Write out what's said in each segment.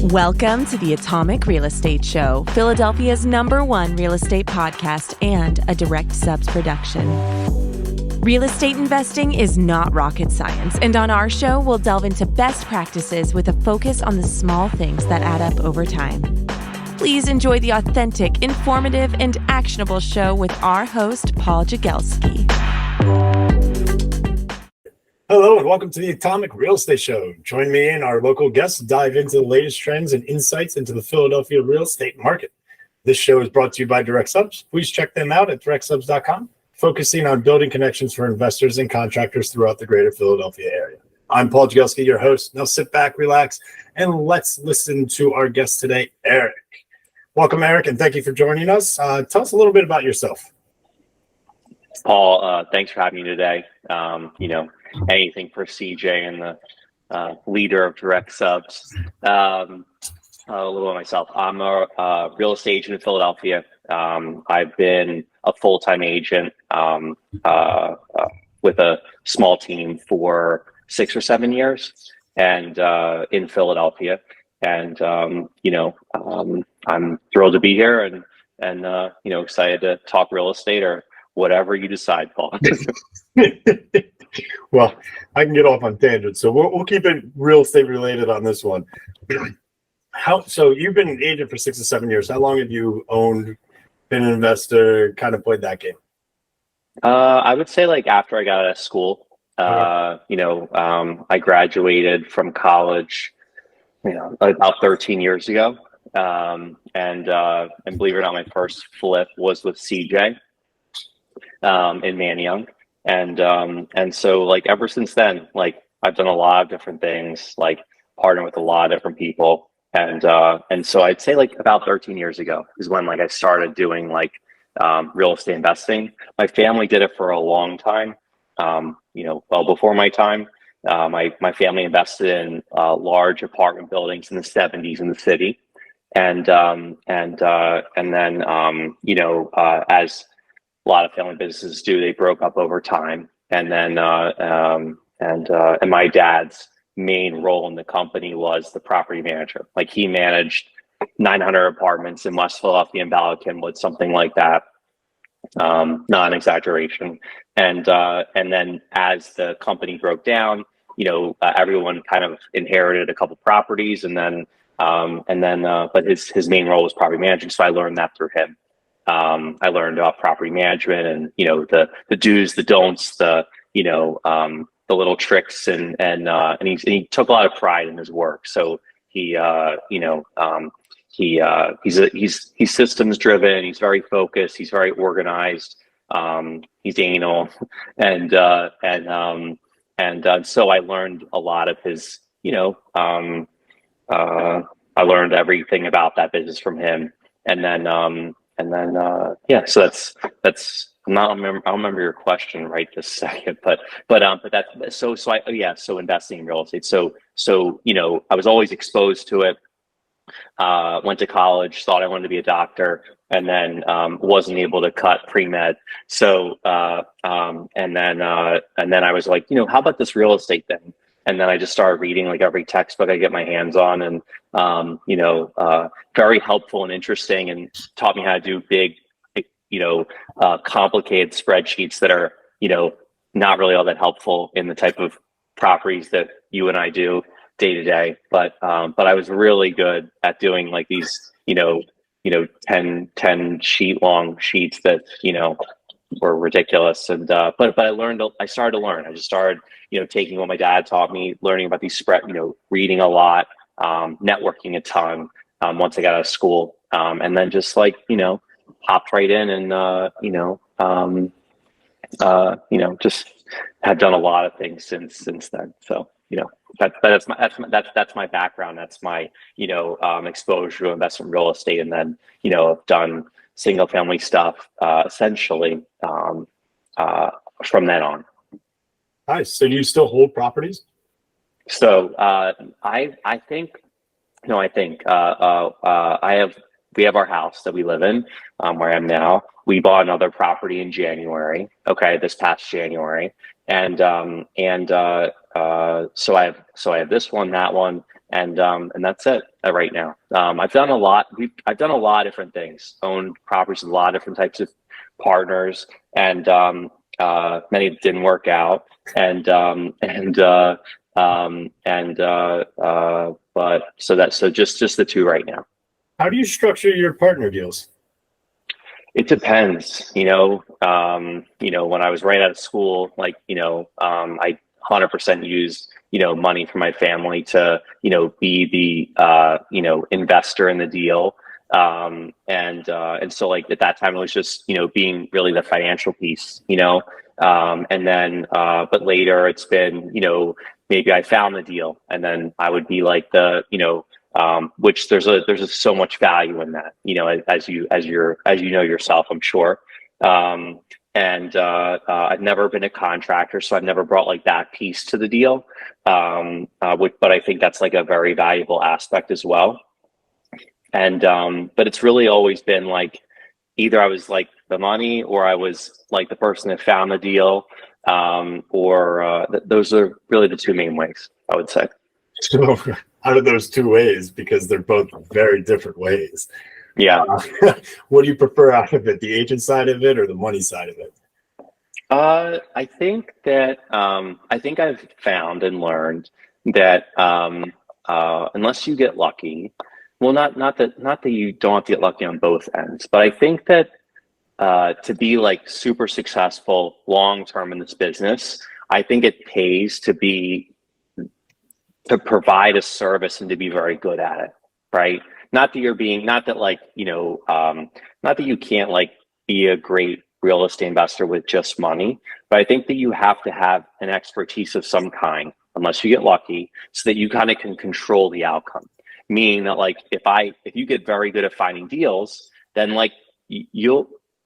Welcome to the Atomic Real Estate Show, Philadelphia's #1 real estate podcast and a Direct Subs production. Real estate investing is not rocket science, and on our show, we'll delve into best practices with a focus on the small things that add up over time. Please enjoy the authentic, informative, and actionable show with our host, Paul Jagelski. Hello and welcome to the Atomic Real Estate Show. Join me and our local guests to dive into the latest trends and insights into the Philadelphia real estate market. This show is brought to you by Direct Subs. Please check them out at directsubs.com, focusing on building connections for investors and contractors throughout the greater Philadelphia area. I'm Paul Jagelski, your host. Now sit back, relax, and let's listen to our guest today, Eric. Welcome, Eric, and thank you for joining us. Tell us a little bit about yourself. Paul, thanks for having me today. Anything for CJ and the leader of Direct Subs. A little of myself. I'm a real estate agent in Philadelphia. I've been a full-time agent with a small team for 6 or 7 years, and in Philadelphia. And I'm thrilled to be here and excited to talk real estate or whatever you decide, Paul. Well, I can get off on tangents, so we'll keep it real estate related on this one. So you've been an agent for 6 or 7 years. How long have you owned, been an investor, kind of played that game? I would say after I got out of school, I graduated from college, about 13 years ago. And believe it or not, my first flip was with CJ in Manayunk. And so ever since then, I've done a lot of different things, partnered with a lot of different people. And so I'd say about 13 years ago is when I started doing real estate investing. My family did it for a long time. Well before my time. My family invested in large apartment buildings in the 70s in the city. And then as a lot of family businesses do, they broke up over time. And then and my dad's main role in the company was the property manager. He managed 900 apartments in West Philadelphia and Bala Cynwyd, something like that. Not an exaggeration. And then as the company broke down, everyone kind of inherited a couple properties, but his main role was property management. So I learned that through him. I learned about property management and, the do's, the don'ts, the little tricks and he took a lot of pride in his work. So he's systems driven. He's very focused. He's very organized. He's anal and so I learned a lot of his, I learned everything about that business from him. So that's I don't remember your question right this second, but that's so investing in real estate. So I was always exposed to it. Went to college, thought I wanted to be a doctor, and then wasn't able to cut pre-med. So and then I was like, how about this real estate thing? And then I just started reading every textbook I get my hands on, and very helpful and interesting, and taught me how to do big, complicated spreadsheets that are, not really all that helpful in the type of properties that you and I do day to day. But I was really good at doing these, 10 sheet long sheets that, were ridiculous. And but I started to learn. I just started, taking what my dad taught me, learning about these reading a lot, networking a ton once I got out of school, and then just hopped right in and just have done a lot of things since then. So that's my background. That's my exposure to investment real estate, and then I've done single family stuff essentially from then on. Nice. So do you still hold properties? So we have our house that we live in, where I am now. We bought another property in January. Okay, this past January, so I have this one, that one, and that's it right now. I've done a lot. I've done a lot of different things. Owned properties with a lot of different types of partners, and many didn't work out. But so just the two right now. How do you structure your partner deals? It depends, when I was right out of school, I 100% used, money from my family to, be the, investor in the deal. And so like at that time it was just, being really the financial piece, and then, but later it's been, maybe I found the deal and then I would be like the, which there's so much value in that, as you know yourself, I'm sure. I've never been a contractor, so I've never brought like that piece to the deal. But I think that's like a very valuable aspect as well. But it's really always been like, either I was like the money or I was like the person that found the deal. Those are really the two main ways, I would say. So out of those two ways, because they're both very different ways. Yeah. What do you prefer out of it? The agent side of it or the money side of it? I think that, I think I've found and learned that, unless you get lucky, well, not that you don't have to get lucky on both ends, but I think that, to be like super successful long-term in this business, I think it pays to provide a service and to be very good at it, right? Not that you can't like be a great real estate investor with just money, but I think that you have to have an expertise of some kind, unless you get lucky, so that you kind of can control the outcome. Meaning that like, if you get very good at finding deals, then like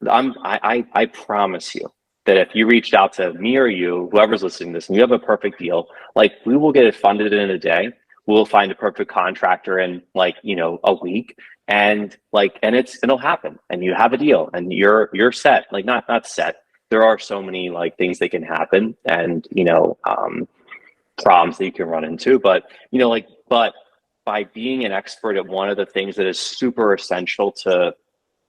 I promise you that if you reached out to me or you, whoever's listening to this, and you have a perfect deal, like we will get it funded in a day. We'll find a perfect contractor in like, a week, and it'll happen, and you have a deal and you're set. Like not set. There are so many like things that can happen and, problems that you can run into, but by being an expert at one of the things that is super essential to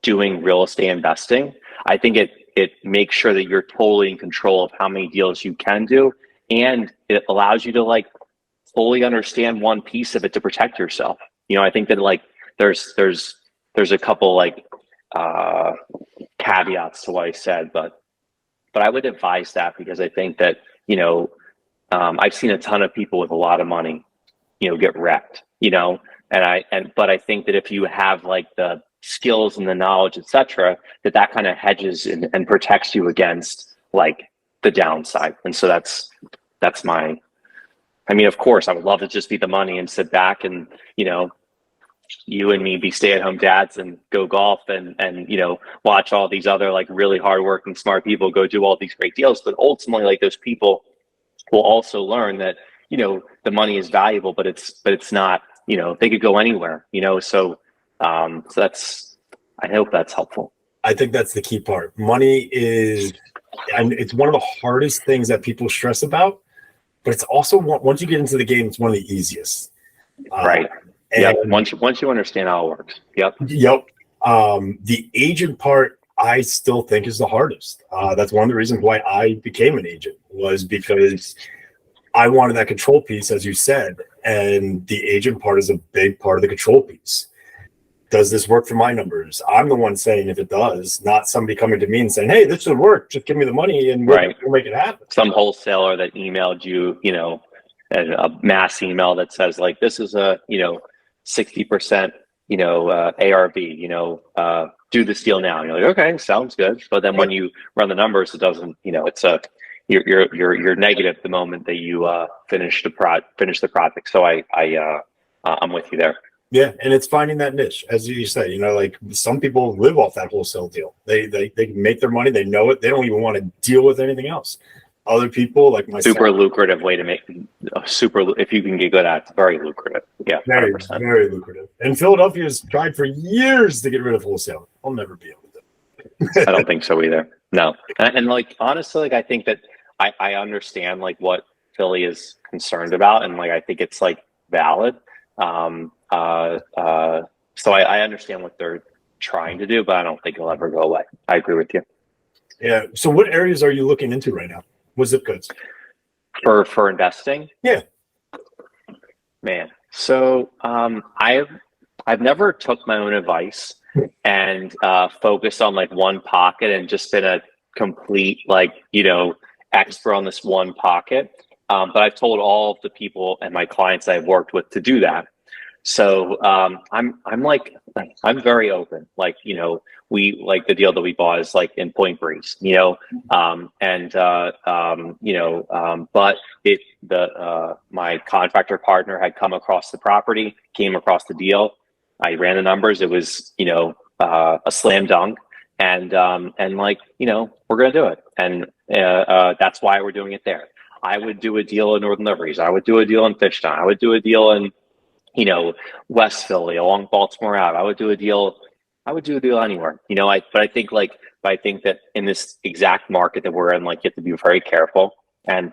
doing real estate investing, I think it makes sure that you're totally in control of how many deals you can do, and it allows you to like fully understand one piece of it to protect yourself. I think that like there's a couple like caveats to what I said, but I would advise that, because I think that I've seen a ton of people with a lot of money get wrecked, but I think that if you have like the skills and the knowledge, etc., that kind of hedges and protects you against like the downside. And so that's my, of course I would love to just be the money and sit back and, you and me be stay-at-home dads and go golf and watch all these other like really hardworking, smart people go do all these great deals. But ultimately, like those people will also learn that, the money is valuable, but it's not, they could go anywhere, so that's, I hope that's helpful. I think that's the key part. Money is, and it's one of the hardest things that people stress about, but it's also once you get into the game, it's one of the easiest. Right. Yeah. Once you understand how it works. Yep. The agent part, I still think is the hardest. That's one of the reasons why I became an agent, was because I wanted that control piece, as you said, and the agent part is a big part of the control piece. Does this work for my numbers? I'm the one saying if it does, not somebody coming to me and saying, hey, this would work. Just give me the money and we'll make it happen. Some wholesaler that emailed you, a mass email that says like, this is a, 60%, ARV, do this deal now. And you're like, okay, sounds good. But then when you run the numbers, it doesn't, you're negative the moment that you finish the project. So I'm with you there. Yeah, and it's finding that niche, as you say. Like some people live off that wholesale deal. They make their money. They know it. They don't even want to deal with anything else. Other people, like myself, super lucrative way to make if you can get good at it, very lucrative. Yeah, very 100%. Very lucrative. And Philadelphia's tried for years to get rid of wholesale. I'll never be able to. I don't think so either. No, and like honestly, like I think that I understand like what Philly is concerned about, and like I think it's like valid. So I understand what they're trying to do, but I don't think it'll ever go away. I agree with you. Yeah. So what areas are you looking into right now? What zip codes? For investing? Yeah. Man. So I've never took my own advice and focused on like one pocket and just been a complete expert on this one pocket. But I've told all of the people and my clients I've worked with to do that. So I'm very open. We like the deal that we bought is like in Point Breeze, but my contractor partner had come across the property, came across the deal. I ran the numbers. It was a slam dunk, and we're gonna do it, and that's why we're doing it there. I would do a deal in Northern Liberties. I would do a deal in Fishtown. I would do a deal in West Philly along Baltimore Ave. I would do a deal anywhere, but I think that in this exact market that we're in, you have to be very careful. And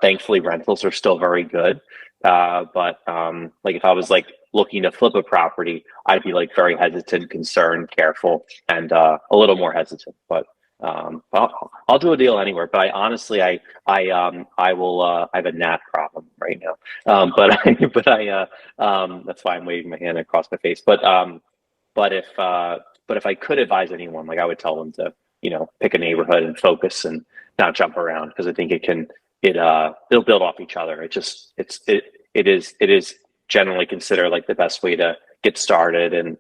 thankfully rentals are still very good. But if I was looking to flip a property, I'd be very hesitant, concerned, careful, and a little more hesitant. But I'll do a deal anywhere. But I honestly will. I have a gnat problem right now. That's why I'm waving my hand across my face. But if I could advise anyone, I would tell them to pick a neighborhood and focus and not jump around, because I think it'll build off each other. It is generally considered the best way to get started and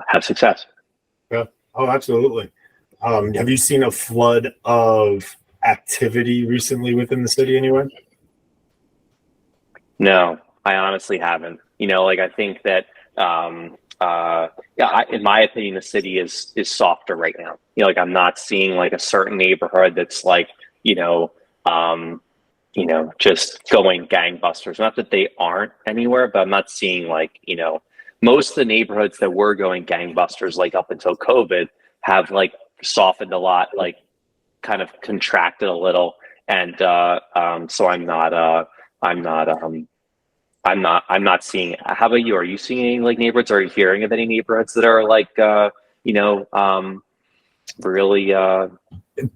have success. Yeah. Oh, absolutely. Have you seen a flood of activity recently within the city anywhere? No, I honestly haven't. I think that, in my opinion, the city is softer right now. I'm not seeing a certain neighborhood that's just going gangbusters. Not that they aren't anywhere, but I'm not seeing most of the neighborhoods that were going gangbusters up until COVID have softened a lot, kind of contracted a little. And so I'm not seeing. How about you? Are you seeing any neighborhoods? Are you hearing of any neighborhoods that are really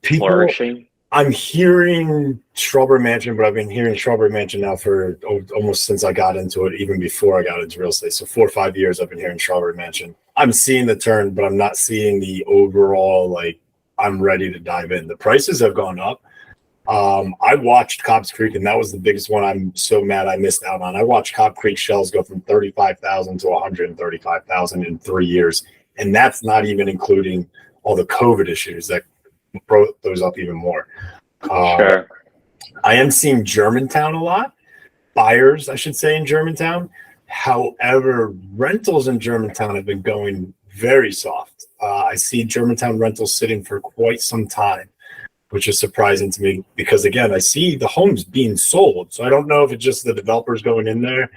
flourishing? I'm hearing Strawberry Mansion, but I've been hearing Strawberry Mansion now for almost since I got into it, even before I got into real estate. So 4 or 5 years I've been hearing Strawberry Mansion. I'm seeing the turn, but I'm not seeing the overall, I'm ready to dive in. The prices have gone up. I watched Cobb's Creek, and that was the biggest one I'm so mad I missed out on. I watched Cobb Creek shells go from 35,000 to 135,000 in 3 years. And that's not even including all the COVID issues that brought those up even more. Sure. I am seeing Germantown a lot. Buyers, I should say, in Germantown. However, rentals in Germantown have been going very soft. I see Germantown rentals sitting for quite some time, which is surprising to me because, again, I see the homes being sold. So I don't know if it's just the developers going in there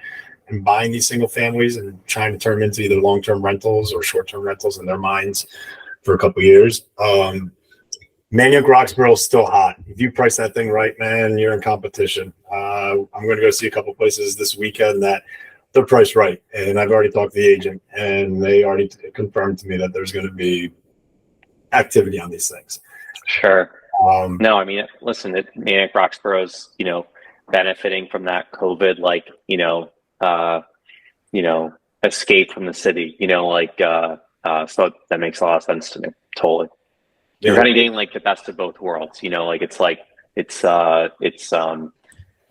and buying these single families and trying to turn them into either long-term rentals or short-term rentals in their minds for a couple of years. Manioc Roxborough is still hot. If you price that thing right, man, you're in competition. I'm going to go see a couple places this weekend that they're priced right. And I've already talked to the agent, and they already confirmed to me that there's going to be activity on these things. Sure. No, I mean, listen, Manioc Roxborough's, benefiting from that COVID, escape from the city, so that makes a lot of sense to me. Totally. You're kind of getting the best of both worlds,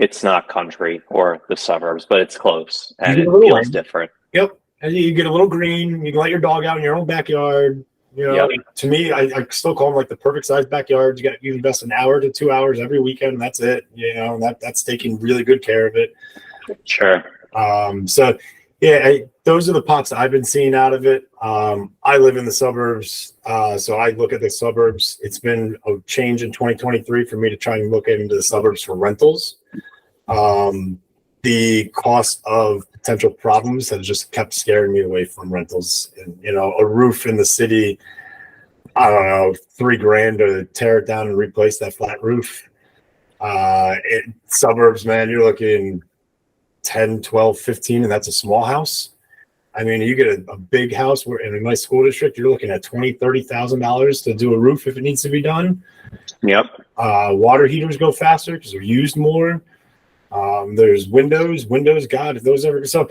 it's not country or the suburbs, but it's close and it feels different. Yep. And you get a little green, you can let your dog out in your own backyard. Yep. To me, I still call them the perfect size backyard. You invest an hour to 2 hours every weekend, and that's it. That's taking really good care of it. Sure. Those are the pops I've been seeing out of it. I live in the suburbs, so I look at the suburbs. It's been a change in 2023 for me to try and look into the suburbs for rentals. The cost of potential problems has just kept scaring me away from rentals. And, a roof in the city, I don't know, $3,000 to tear it down and replace that flat roof. Suburbs, man, you're looking 10, 12, 15, and that's a small house. I mean, you get a big house where in a nice school district, you're looking at $20,000-$30,000 to do a roof if it needs to be done. Yep. Water heaters go faster because they're used more. There's windows. God, if those ever so,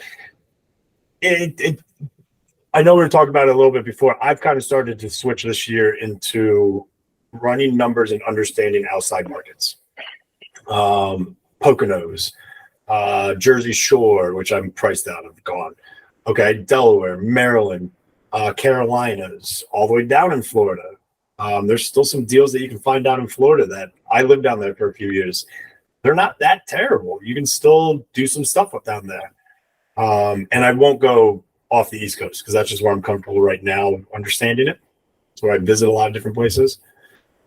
I know we were talking about it a little bit before. I've kind of started to switch this year into running numbers and understanding outside markets. Poconos, Jersey Shore, which I'm priced out of, gone. Okay, Delaware, Maryland, Carolinas, all the way down in Florida. There's still some deals that you can find down in Florida that I lived down there for a few years. They're not that terrible. You can still do some stuff up down there. And I won't go off the East Coast because that's just where I'm comfortable right now understanding it. It's where I visit a lot of different places.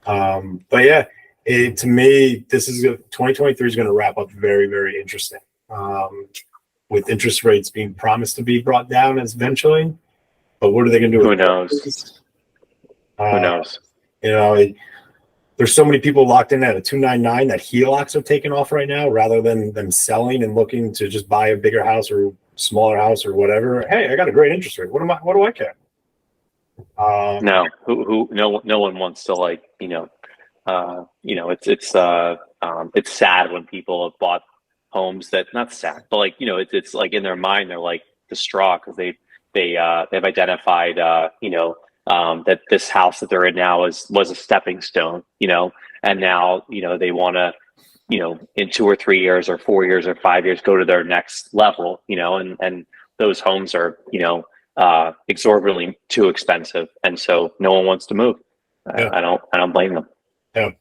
But yeah, to me, 2023 is going to wrap up very, very interesting. With interest rates being promised to be brought down eventually. But what are they going to do? Who knows? Who knows? There's so many people locked in at a 299 that HELOCs are taking off right now rather than them selling and looking to just buy a bigger house or smaller house or whatever. Hey, I got a great interest rate. What do I care? No, no one wants to it's sad when people have bought homes that not sad, but it's like in their mind they're like distraught because they've identified that this house that they're in now was a stepping stone, and now they want to in 2 or 3 years or 4 years or 5 years go to their next level, and those homes are exorbitantly too expensive, and so no one wants to move. Yeah. I don't blame them. Yeah.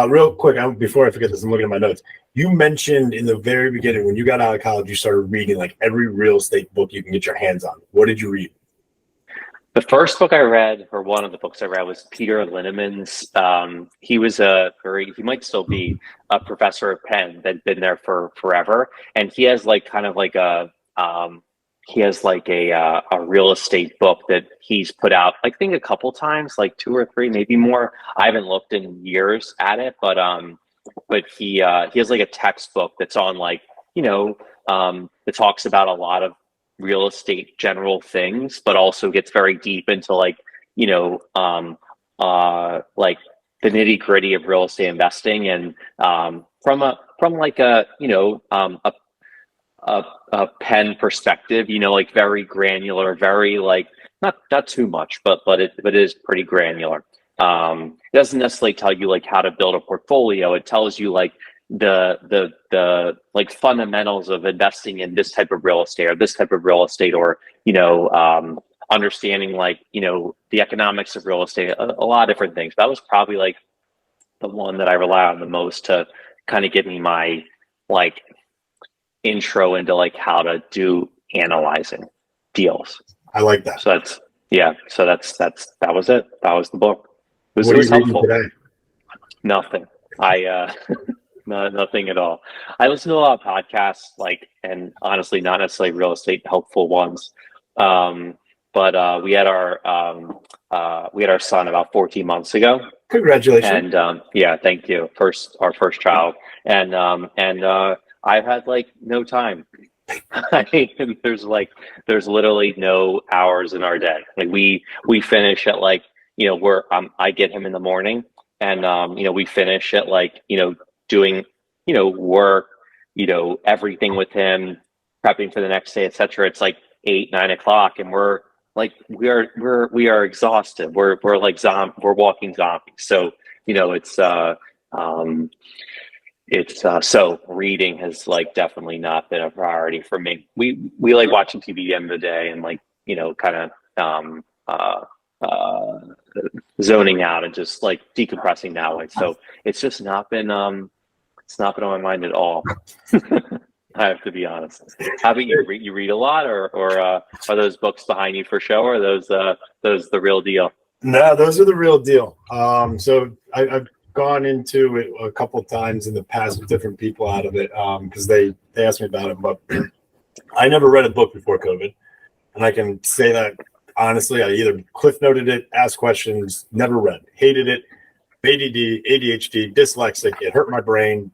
Real quick, before I forget this, I'm looking at my notes. You mentioned in the very beginning when you got out of college, you started reading like every real estate book you can get your hands on. What did you read? The first book I read, or one of the books I read, was Peter Linneman's. He was he might still be a professor at Penn that'd been there for forever, and he has a real estate book that he's put out, I think a couple times, like 2 or 3, maybe more. I haven't looked in years at it, but he has like a textbook that's on it talks about a lot of real estate general things, but also gets very deep into the nitty gritty of real estate investing, and from a Penn perspective, very granular, very not too much, but it is pretty granular. It doesn't necessarily tell you how to build a portfolio. It tells you the fundamentals of investing in this type of real estate or this type of real estate, or understanding the economics of real estate, a lot of different things. That was probably the one that I rely on the most to kind of give me my intro into how to do analyzing deals. I like that. So that was it. That was the book. It was helpful. Today? Nothing. Nothing at all. I listen to a lot of podcasts, and honestly, not necessarily real estate helpful ones. But we had our son about 14 months ago. Congratulations! And yeah, thank you. Our first child, and I've had no time. I mean, there's literally no hours in our day. We finish at I get him in the morning, and we finish at doing work, everything with him, prepping for the next day, etc. It's 8, 9 o'clock, and we are exhausted. We're walking zombies. So so reading has definitely not been a priority for me. We like watching TV at the end of the day and kind of zoning out and just decompressing that way. So it's just not been on my mind at all. I have to be honest. How about you? You read a lot, or are those books behind you for show, or are those the real deal? No, those are the real deal. So I've gone into it a couple of times in the past with different people out of it because they asked me about it, but I never read a book before COVID, and I can say that honestly. I either cliff noted it, asked questions, never read, hated it, ADD, ADHD, dyslexic. It hurt my brain.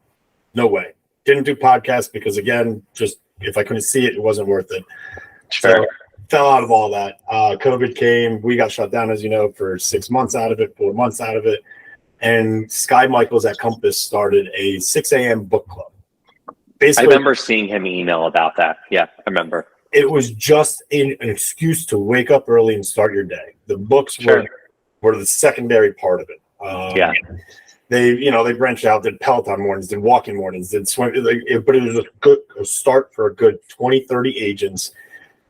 No way. Didn't do podcasts because again, just if I couldn't see it, it wasn't worth it. Sure. So fell out of all that. COVID came. We got shut down, as you know, for 6 months out of it, 4 months out of it. And Sky Michaels at Compass started a 6 a.m. book club. Basically, I remember seeing him email about that. Yeah, I remember. It was just an excuse to wake up early and start your day. The books were the secondary part of it. They branched out, did Peloton mornings, did walking mornings, did swim. But it was a start for a good 20, 30 agents.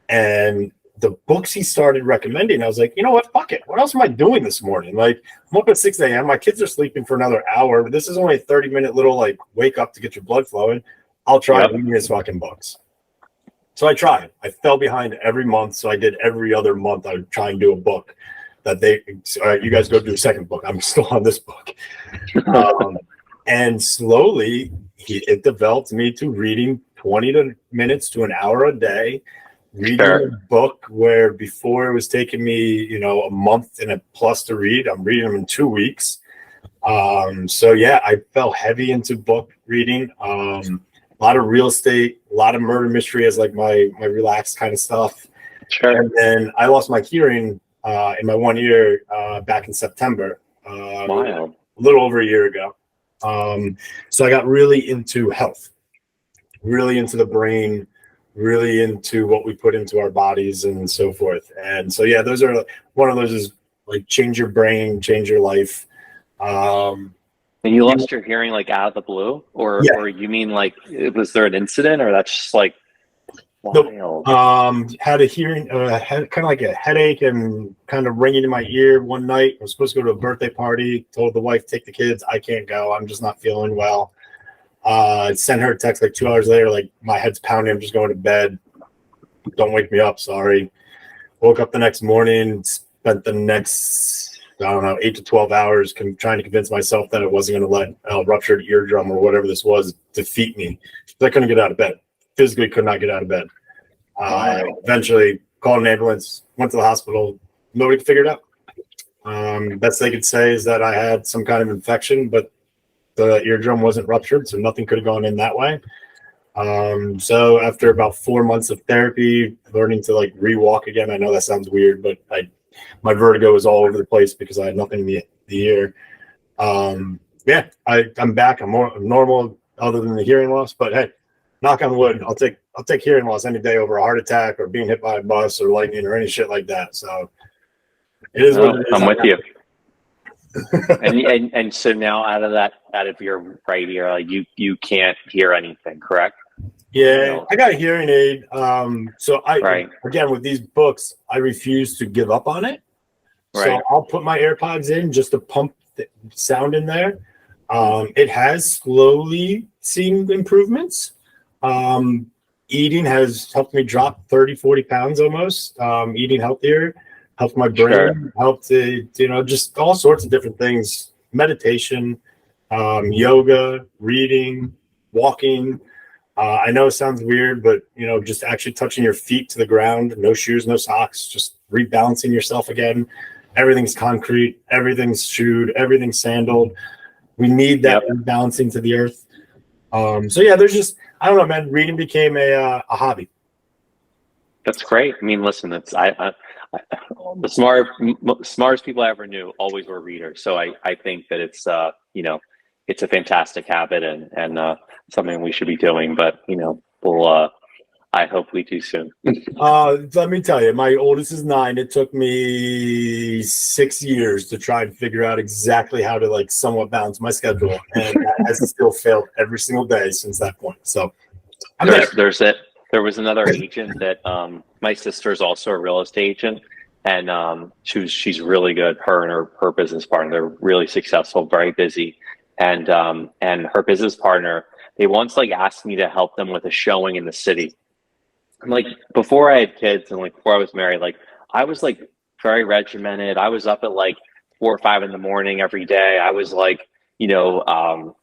And the books he started recommending, I was like, you know what? Fuck it. What else am I doing this morning? Like, I'm up at 6 a.m. My kids are sleeping for another hour. But this is only a 30-minute little like wake up to get your blood flowing. I'll try reading his fucking books. So I tried. I fell behind every month. So I did every other month. I would try and do a book that you guys go do a second book. I'm still on this book. And slowly it developed me to reading 20 minutes to an hour a day, reading a book where before it was taking me, a month and a plus to read. I'm reading them in 2 weeks. So yeah, I fell heavy into book reading. A lot of real estate, a lot of murder mystery as like my relaxed kind of stuff. Sure. And then I lost my hearing in my 1 year back in September, Wow. a little over a year ago. So I got really into health, really into the brain, really into what we put into our bodies and so forth. And so, yeah, those are one of those is like change your brain, change your life. And you lost your hearing like out of the blue, or you mean like was there an incident, or that's just like wild? Had a hearing, had kind of like a headache and kind of ringing in my ear one night. I was supposed to go to a birthday party. Told the wife, take the kids. I can't go. I'm just not feeling well. Sent her a text like 2 hours later, like my head's pounding. I'm just going to bed. Don't wake me up. Sorry. Woke up the next morning. Spent the next 8 to 12 hours trying to convince myself that I wasn't going to let a ruptured eardrum or whatever this was defeat me. I couldn't get out of bed. Physically could not get out of bed. Eventually called an ambulance, went to the hospital. Nobody could figure it out. Best they could say is that I had some kind of infection, but the eardrum wasn't ruptured, so nothing could have gone in that way. So after about 4 months of therapy, learning to like re-walk again, I know that sounds weird, but my vertigo was all over the place because I had nothing in the ear. I'm back. I'm more normal other than the hearing loss, but hey, knock on wood, I'll take hearing loss any day over a heart attack or being hit by a bus or lightning or any shit like that. So it is what it is. I'm with you. and so now out of your right ear, like you can't hear anything, correct? Yeah, I got a hearing aid. So again, with these books, I refuse to give up on it. Right. So I'll put my AirPods in just to pump the sound in there. It has slowly seen improvements. Eating has helped me drop 30, 40 pounds almost. Eating healthier, helped my brain, helped just all sorts of different things. Meditation, yoga, reading, walking. I know it sounds weird, but just actually touching your feet to the ground, no shoes, no socks, just rebalancing yourself again. Everything's concrete, everything's shoed, everything's sandaled. We need that rebalancing to the earth. So yeah, there's just, I don't know, man. Reading became a hobby. That's great. I mean, listen, the smartest people I ever knew always were readers. So I think that it's it's a fantastic habit and something we should be doing. But I hope we do soon. Let me tell you, my oldest is 9. It took me 6 years to try and figure out exactly how to like somewhat balance my schedule, and that has still failed every single day since that point. So there was another agent that my sister is also a real estate agent, and she's really good. Her and her business partner, they're really successful, very busy, and her business partner, they once like asked me to help them with a showing in the city. And like before I had kids and like before I was married, like I was like very regimented. I was up at like 4 or 5 in the morning every day. I was like, not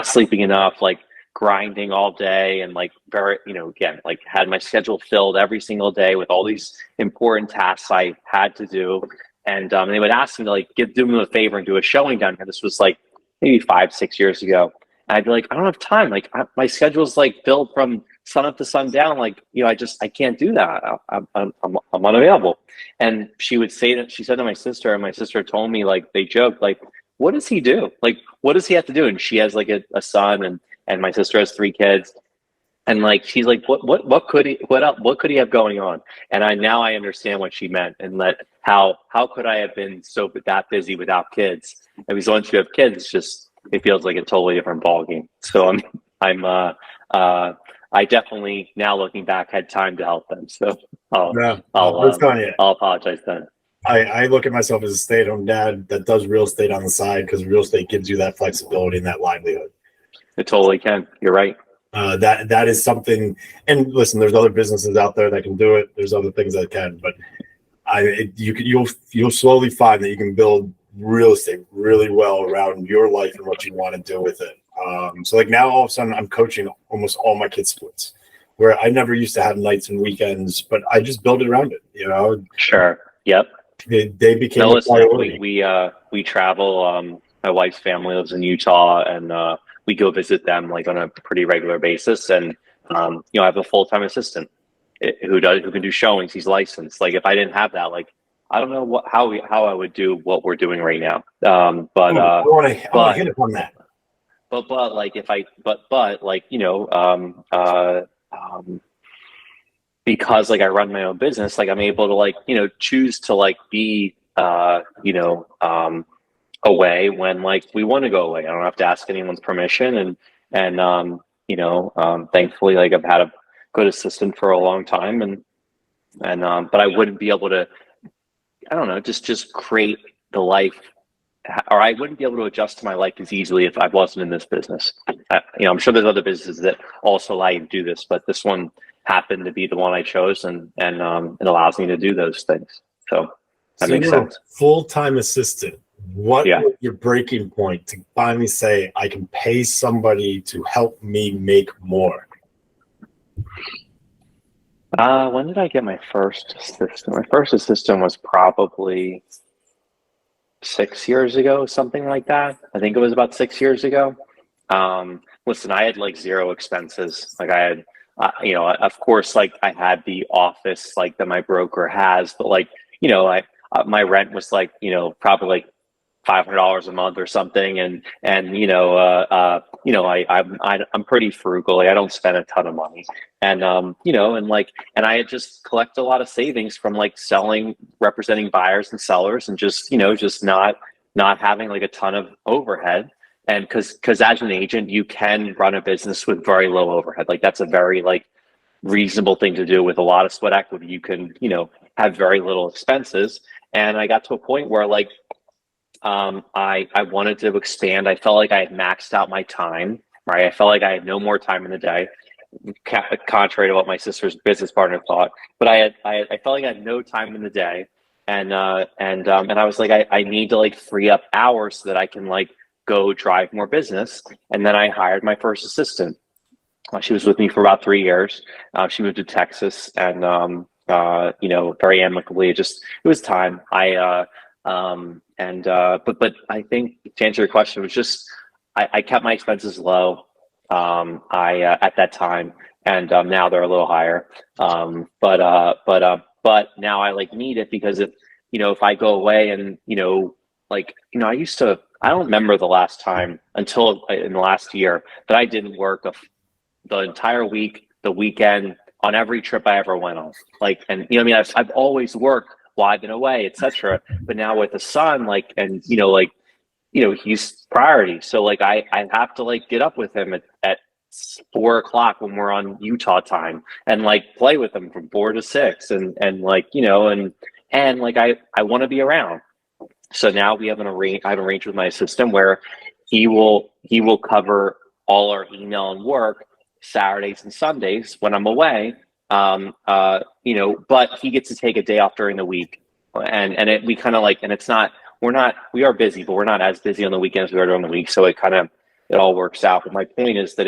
sleeping enough, like grinding all day, and like very, again, like had my schedule filled every single day with all these important tasks I had to do. And they would ask me to like do them a favor and do a showing down here. This was like maybe 5, 6 years ago. And I'd be like, I don't have time. Like my schedule's like filled from sun up to sun down, like, I can't do that. I'm unavailable. And she said to my sister, and my sister told me, like, they joked, like, what does he do? Like, what does he have to do? And she has like a son, and my sister has 3 kids. And like, she's like, what could he have going on? And now I understand what she meant, and how could I have been that busy without kids? And because once you have kids, it feels like a totally different ballgame. So I definitely, now looking back, had time to help them. So I'll apologize then. I look at myself as a stay-at-home dad that does real estate on the side, because real estate gives you that flexibility and that livelihood. It totally can. You're right. That is something. And listen, there's other businesses out there that can do it. There's other things that can, but you'll slowly find that you can build real estate really well around your life and what you want to do with it. So like now, all of a sudden, I'm coaching almost all my kids' splits, where I never used to have nights and weekends, but I just build it around it. Sure. Yep. They became a priority. We travel. My wife's family lives in Utah, and we go visit them like on a pretty regular basis. And I have a full-time assistant who can do showings. He's licensed. Like, if I didn't have that, like, I don't know how I would do what we're doing right now. I want to hit upon that. But like, because like I run my own business, like I'm able to like, choose to like be, away when like we want to go away. I don't have to ask anyone's permission. And thankfully, like, I've had a good assistant for a long time, but I wouldn't be able to, I don't know, just create the life, or I wouldn't be able to adjust to my life as easily if I wasn't in this business. I'm sure there's other businesses that also allow you to do this, but this one happened to be the one I chose, and it allows me to do those things. So that makes sense. Full-time assistant. What was your breaking point to finally say, I can pay somebody to help me make more? When did I get my first assistant? My first assistant was probably 6 years ago, something like that. I think it was about 6 years ago. Listen, I had like 0 expenses. Like, I had, of course, like I had the office like that my broker has, but like, my rent was like, probably like $500 a month or something. And I'm pretty frugal. Like, I don't spend a ton of money. And, and I had just collected a lot of savings from like representing buyers and sellers, and just not having like a ton of overhead. And cause as an agent, you can run a business with very low overhead. Like, that's a very like reasonable thing to do with a lot of sweat equity. You can, have very little expenses. And I got to a point where like, I wanted to expand. I felt like I had maxed out my time, right? I felt like I had no more time in the day, contrary to what my sister's business partner thought. But I felt like I had no time in the day, and I was like, I need to like free up hours so that I can like go drive more business. And then I hired my first assistant. She was with me for about 3 years. She moved to Texas, and very amicably, it was time. But I think, to answer your question, it was just I kept my expenses low at that time, and now they're a little higher. But now I like need it, because if I go away and I don't remember the last time until in the last year that I didn't work the entire week, the weekend, on every trip I ever went on. Like, and I've always worked while I've been away, etc. But now with the son, like, and he's priority. So like I have to like get up with him at 4 o'clock when we're on Utah time, and like play with him from 4 to 6, and like and like I want to be around. So now I have arranged with my assistant where he will cover all our email and work Saturdays and Sundays when I'm away. But he gets to take a day off during the week, and we kind of like, and we are busy, but we're not as busy on the weekends as we are during the week. So it all works out. But my point is that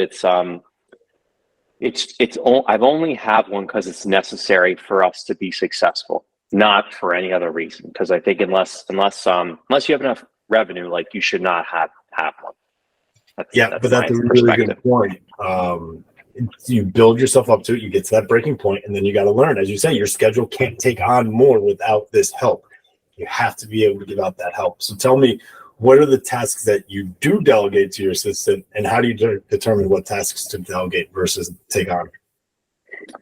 I've only have one because it's necessary for us to be successful, not for any other reason. Because I think unless you have enough revenue, like, you should not have one. But that's a really good point. you build yourself up to it, you get to that breaking point, and then you got to learn. As you say, your schedule can't take on more without this help. You have to be able to give out that help. So tell me, what are the tasks that you do delegate to your assistant, and how do you determine what tasks to delegate versus take on?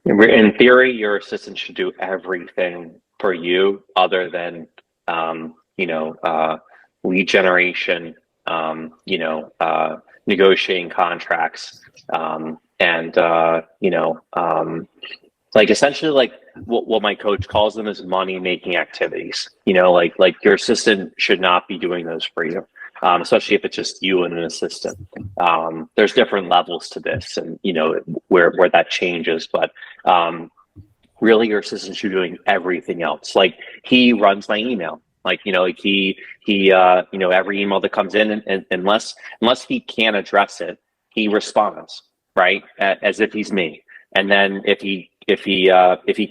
In theory, your assistant should do everything for you other than, lead generation, negotiating contracts, essentially like what my coach calls them is money making activities. Like your assistant should not be doing those for you, especially if it's just you and an assistant. There's different levels to this, and where that changes, but really your assistant should be doing everything else. Like he runs my email. He every email that comes in, and unless he can't address it, he responds, right? As if he's me. And then if he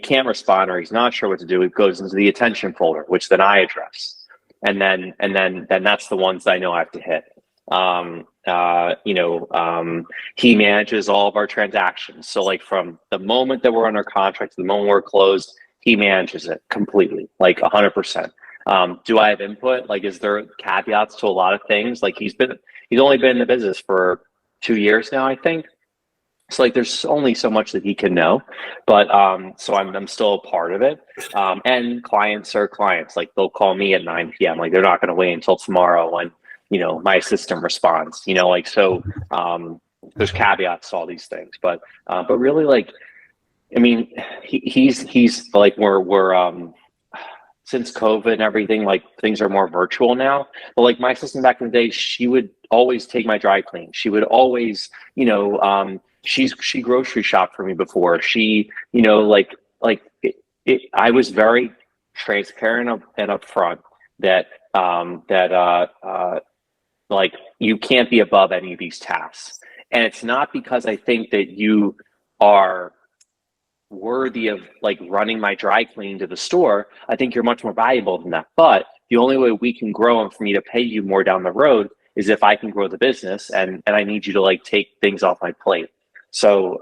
can't respond or he's not sure what to do, it goes into the attention folder, which then I address. And then that's the ones that I know I have to hit. He manages all of our transactions. So like from the moment that we're under contract to the moment we're closed, he manages it completely, like 100%. Do I have input? Like, is there caveats to a lot of things? Like he's only been in the business for 2 years now, I think. So like, there's only so much that he can know, but so I'm still a part of it. And clients are clients. Like they'll call me at 9 p.m. Like they're not going to wait until tomorrow when my assistant responds. So there's caveats to all these things, but really, like, I mean, he's like we're since COVID and everything, like things are more virtual now. But like my assistant back in the day, she would always take my dry clean. She would always, she grocery shopped for me before. She, I was very transparent and upfront that like you can't be above any of these tasks. And it's not because I think that you are worthy of like running my dry clean to the store. I think you're much more valuable than that. But the only way we can grow and for me to pay you more down the road is if I can grow the business, and I need you to like take things off my plate. So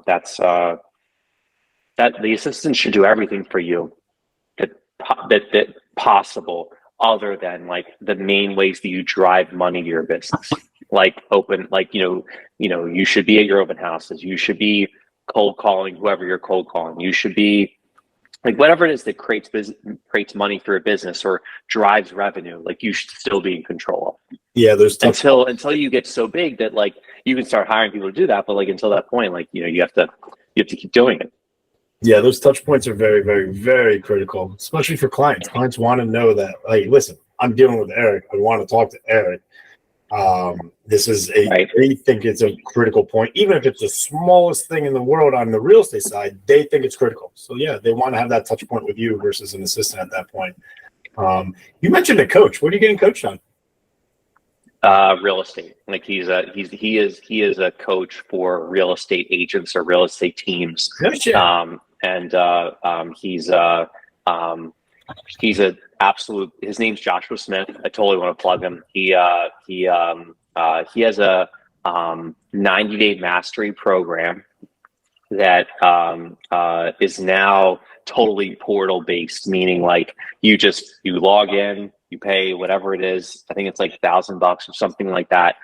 that's that the assistant should do everything for you that possible, other than like the main ways that you drive money to your business. Like you should be at your open houses. You should be cold calling whoever you're cold calling. You should be like whatever it is that creates money for a business or drives revenue. Like you should still be in control. Yeah, there's until you get so big that like you can start hiring people to do that. But like until that point, like you have to keep doing it. Yeah, those touch points are very, very, very critical, especially for clients. Clients want to know that, like, listen, I'm dealing with Eric. I want to talk to Eric. This is they think it's a critical point, even if it's the smallest thing in the world on the real estate side, they think it's critical. So yeah, they want to have that touch point with you versus an assistant at that point. You mentioned a coach. What are you getting coached on? Real estate. Like he is a coach for real estate agents or real estate teams. He's a absolute. His name's Joshua Smith. I totally want to plug him. He has a 90-day mastery program that is now totally portal based, meaning like you log in, you pay whatever it is. I think it's like $1,000 or something like that.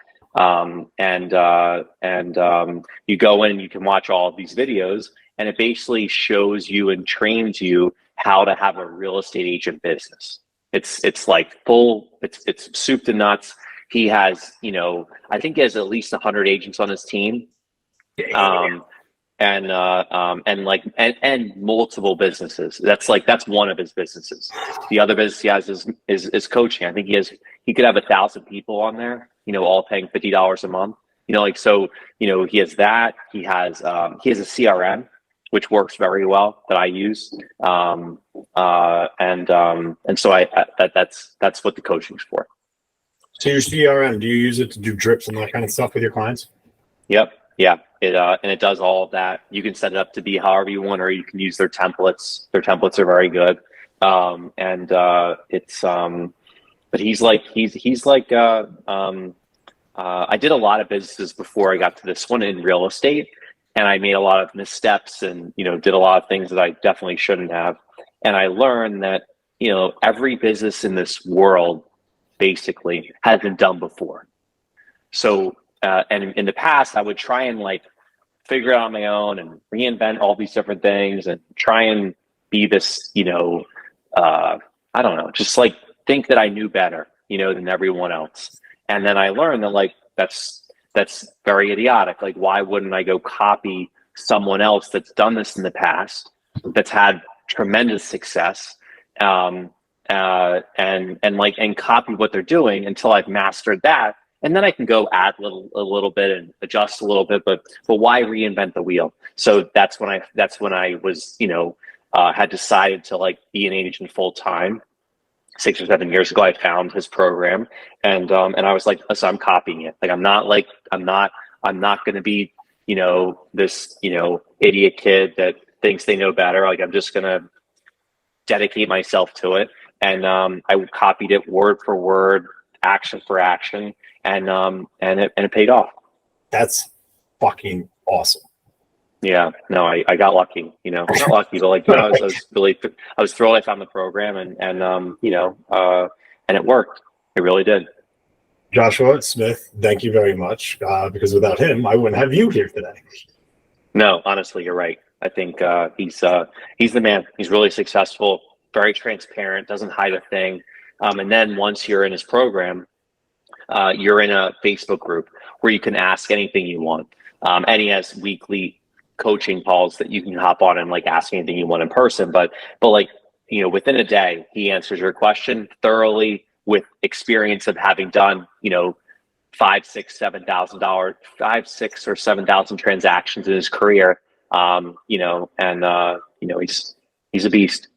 You go in and you can watch all of these videos, and it basically shows you and trains you how to have a real estate agent business. It's like full, it's soup to nuts. He has, I think he has at least 100 agents on his team. And multiple businesses. That's one of his businesses. The other business he has is coaching. I think he could have 1,000 people on there, all paying $50 a month. He has that. He has a CRM, which works very well, that I use. And so that's what the coaching's for. So your CRM, do you use it to do drips and that kind of stuff with your clients? Yep. Yeah. It does all of that. You can set it up to be however you want, or you can use their templates. Their templates are very good. But he's like, I did a lot of businesses before I got to this one in real estate. and I made a lot of missteps and, did a lot of things that I definitely shouldn't have. And I learned that, every business in this world basically has been done before. So, and in the past, I would try and like figure it out on my own and reinvent all these different things and try and be this, I don't know, just like think that I knew better, than everyone else. And then I learned that like, that's very idiotic. Like, why wouldn't I go copy someone else that's done this in the past, that's had tremendous success, and copy what they're doing until I've mastered that, and then I can go add a little bit and adjust a little bit. But why reinvent the wheel? So that's when I was had decided to like be an agent full time. 6 or 7 years ago, I found his program, and I was like, listen, I'm copying it. Like, I'm not going to be, this, idiot kid that thinks they know better. Like, I'm just going to dedicate myself to it. And I copied it word for word, action for action, and it paid off. That's fucking awesome. Yeah, no, I got lucky, not lucky, but like, I was thrilled I found the program and it worked. It really did. Joshua Smith, thank you very much. Because without him, I wouldn't have you here today. No, honestly, you're right. I think he's the man. He's really successful, very transparent, doesn't hide a thing. And then once you're in his program, you're in a Facebook group where you can ask anything you want. And he has weekly coaching calls that you can hop on and like ask anything you want in person. But like, within a day, he answers your question thoroughly with experience of having done, 5, 6, or 7,000 transactions in his career. He's a beast.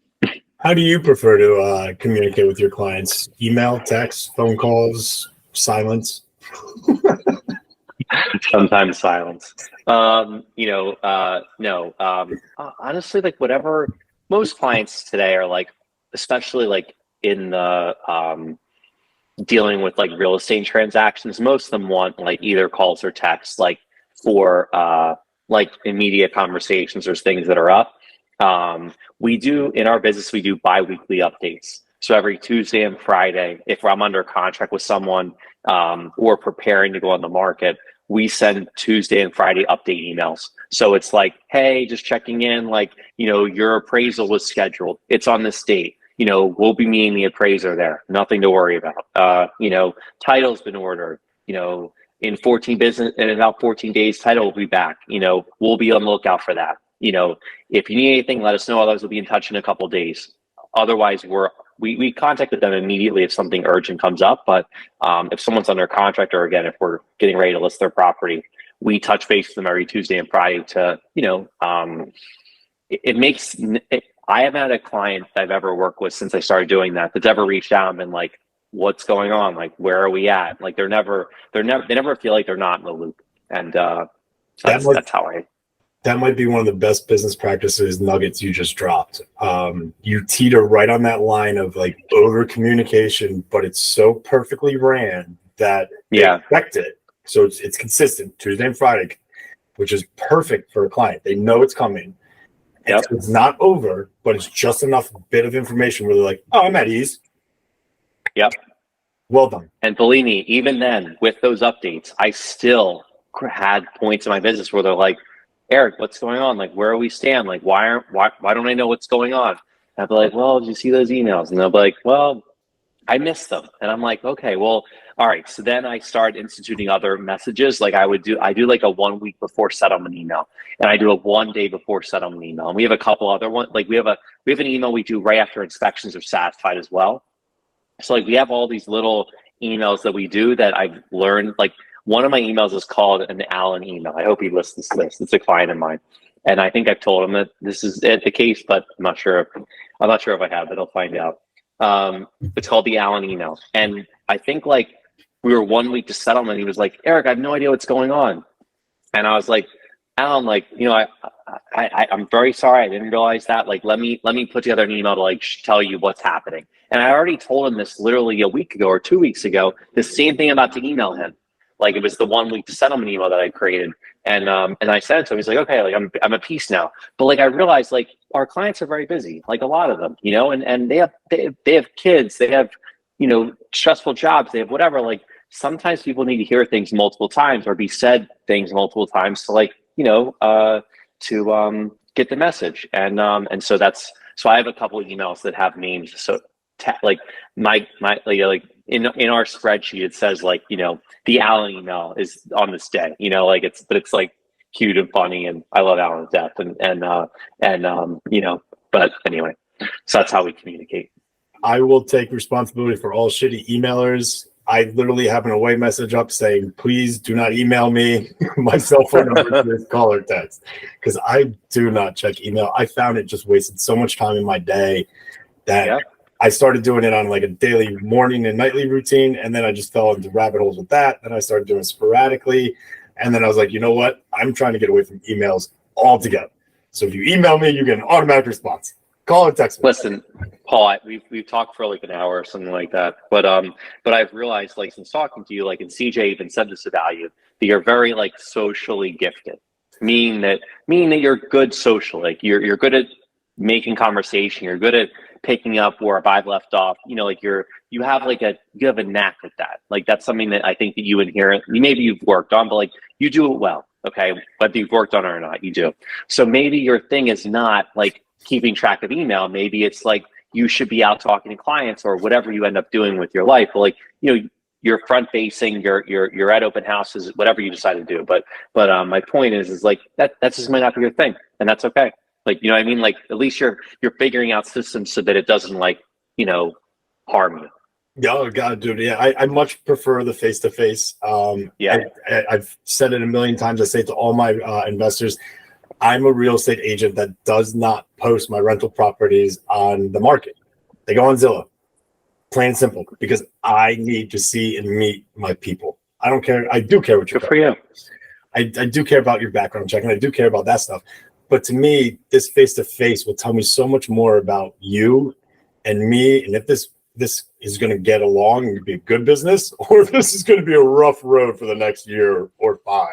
How do you prefer to communicate with your clients? Email, text, phone calls, silence? Sometimes silence. No. Honestly, like whatever. Most clients today are like, especially like in the dealing with like real estate transactions. Most of them want like either calls or texts, like for like immediate conversations or things that are up. We do in our business, we do bi-weekly updates. So every Tuesday and Friday, if I'm under contract with someone or preparing to go on the market, we send Tuesday and Friday update emails. So it's like, hey, just checking in, like, your appraisal was scheduled. It's on this date. We'll be meeting the appraiser there. Nothing to worry about. Title's been ordered. In about 14 days, title will be back. We'll be on the lookout for that. If you need anything, let us know. Otherwise, we'll be in touch in a couple of days. Otherwise, we contact with them immediately if something urgent comes up. But if someone's under contract, or again, if we're getting ready to list their property, we touch base with them every Tuesday and Friday to, I haven't had a client that I've ever worked with since I started doing that's ever reached out and been like, what's going on? Like, where are we at? Like, they never feel like they're not in the loop. And that's how that might be one of the best business practices nuggets you just dropped. You teeter right on that line of like over communication, but it's so perfectly ran that they expect it. So it's consistent Tuesday and Friday, which is perfect for a client. They know it's coming. Yep. It's not over, but it's just enough bit of information where they're like, oh, I'm at ease. Yep. Well done. And believe me, even then with those updates, I still had points in my business where they're like, Eric, what's going on? Like, where are we stand? Like, why don't I know what's going on? And I'd be like, well, did you see those emails? And they'll be like, well, I missed them. And I'm like, okay, well, all right. So then I started instituting other messages. Like I do like a 1 week before settlement email, and I do a 1 day before settlement email. And we have a couple other ones. Like we have an email we do right after inspections are satisfied as well. So like we have all these little emails that we do that I've learned. Like one of my emails is called an Allen email. I hope he listens to this. It's a client of mine. And I think I've told him that this is the case, but I'm not sure if I have, but I'll find out. It's called the Allen email. And I think like we were 1 week to settlement. He was like, Eric, I have no idea what's going on. And I was like, Alan, like, I'm very sorry. I didn't realize that. Like, let me put together an email to like tell you what's happening. And I already told him this literally a week ago or 2 weeks ago, the same thing I'm about to email him. Like it was the 1 week settlement email that I created. And I sent it to him. He's like, okay, like I'm at peace now. But like I realized like our clients are very busy, like a lot of them, you know, and they have kids, they have, you know, stressful jobs, they have whatever. Like sometimes people need to hear things multiple times or be said things multiple times to like, you know, to get the message. And so I have a couple of emails that have names. So like my like in our spreadsheet, it says like, you know, the Alan email is on this day, you know, like it's like cute and funny, and I love Alan to death, and you know, but anyway, so that's how we communicate. I will take responsibility for all shitty emailers. I literally have an away message up saying, please do not email me. My cell phone number is call or text, because I do not check email. I found it just wasted so much time in my day that I started doing it on like a daily morning and nightly routine. And then I just fell into rabbit holes with that. And I started doing it sporadically. And then I was like, you know what? I'm trying to get away from emails altogether. So if you email me, you get an automatic response. Call or text me. Listen, Paul, we've talked for like an hour or something like that. But I've realized, like, since talking to you, like, and CJ even said this about you, that you're very like socially gifted, meaning that you're good social. Like you're good at making conversation. You're good at picking up where I've left off. You know, like you have a knack at that. Like that's something that I think that you inherently, maybe you've worked on, but like you do it well. Okay, whether you've worked on it or not, you do. So maybe your thing is not like keeping track of email. Maybe it's like you should be out talking to clients or whatever you end up doing with your life. But like, you know, you're front facing, you're at open houses, whatever you decide to do. But my point is like that's just might not be your thing, and that's okay. Like, you know what I mean? Like at least you're figuring out systems so that it doesn't like, you know, harm you. Oh God, dude. Yeah, I much prefer the face-to-face. I've said it a million times. I say it to all my investors. I'm a real estate agent that does not post my rental properties on the market. They go on Zillow, plain and simple, because I need to see and meet my people. I don't care. I do care what you're. Good for you. I do care about your background check, and I do care about that stuff. But to me, this face-to-face will tell me so much more about you and me, and if this is going to get along and be a good business, or if this is going to be a rough road for the next year or 5.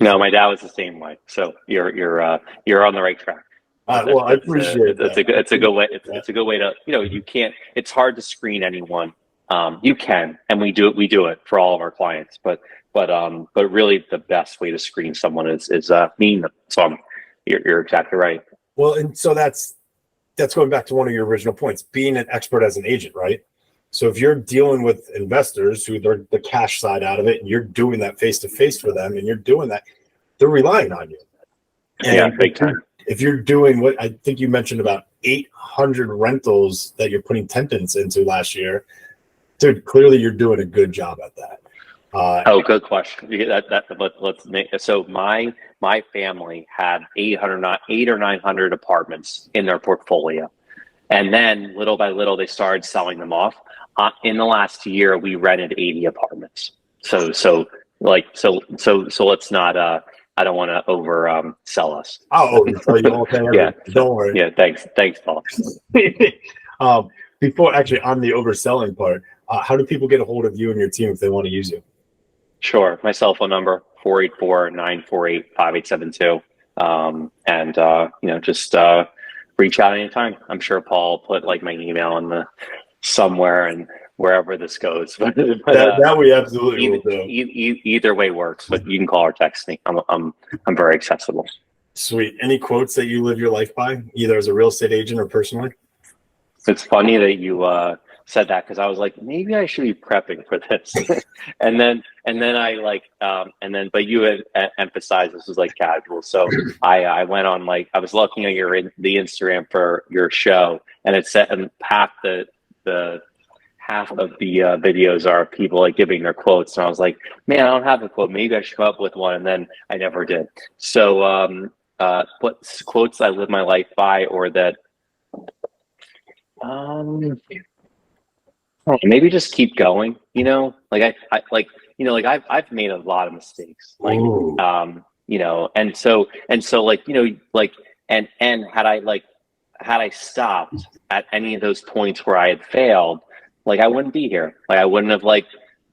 No, my dad was the same way. So you're on the right track. Well, I appreciate that. It's a good way. It's a good way to, you know, you can't. It's hard to screen anyone. You can, and we do it for all of our clients. But really, the best way to screen someone is meeting them. So you're exactly right. Well, and so that's going back to one of your original points, being an expert as an agent, right? So if you're dealing with investors who they're the cash side out of it, and you're doing that face-to-face for them, and you're doing that, they're relying on you. And yeah, big time. If you're doing what I think you mentioned about 800 rentals that you're putting tenants into last year, dude, clearly you're doing a good job at that. Good question. Let's make, so my family had 800 or 900 apartments in their portfolio. And then little by little, they started selling them off. In the last year, we rented 80 apartments. So let's not, I don't want to over sell us. Oh, so you okay? Yeah. Don't worry. Yeah. Thanks, Paul. Before actually on the overselling part, how do people get a hold of you and your team if they want to use you? Sure. My cell phone number, 484-948-5872. And you know, just reach out anytime. I'm sure Paul put like my email in the somewhere and wherever this goes. But that we absolutely will do. Either way works, but you can call or text me. I'm very accessible. Sweet. Any quotes that you live your life by, either as a real estate agent or personally? It's funny that you said that, because I was like, maybe I should be prepping for this. and then but you had emphasized this was like casual. So I went on, like, I was looking at the Instagram for your show, and it said, and half of the videos are people like giving their quotes. And I was like, man, I don't have a quote. Maybe I should come up with one. And then I never did. So what quotes I live my life by, or that maybe just keep going, you know, like I like, you know, like I've made a lot of mistakes, like, Ooh. You know, and so like, you know, like, and had I stopped at any of those points where I had failed, like I wouldn't be here. Like I wouldn't have like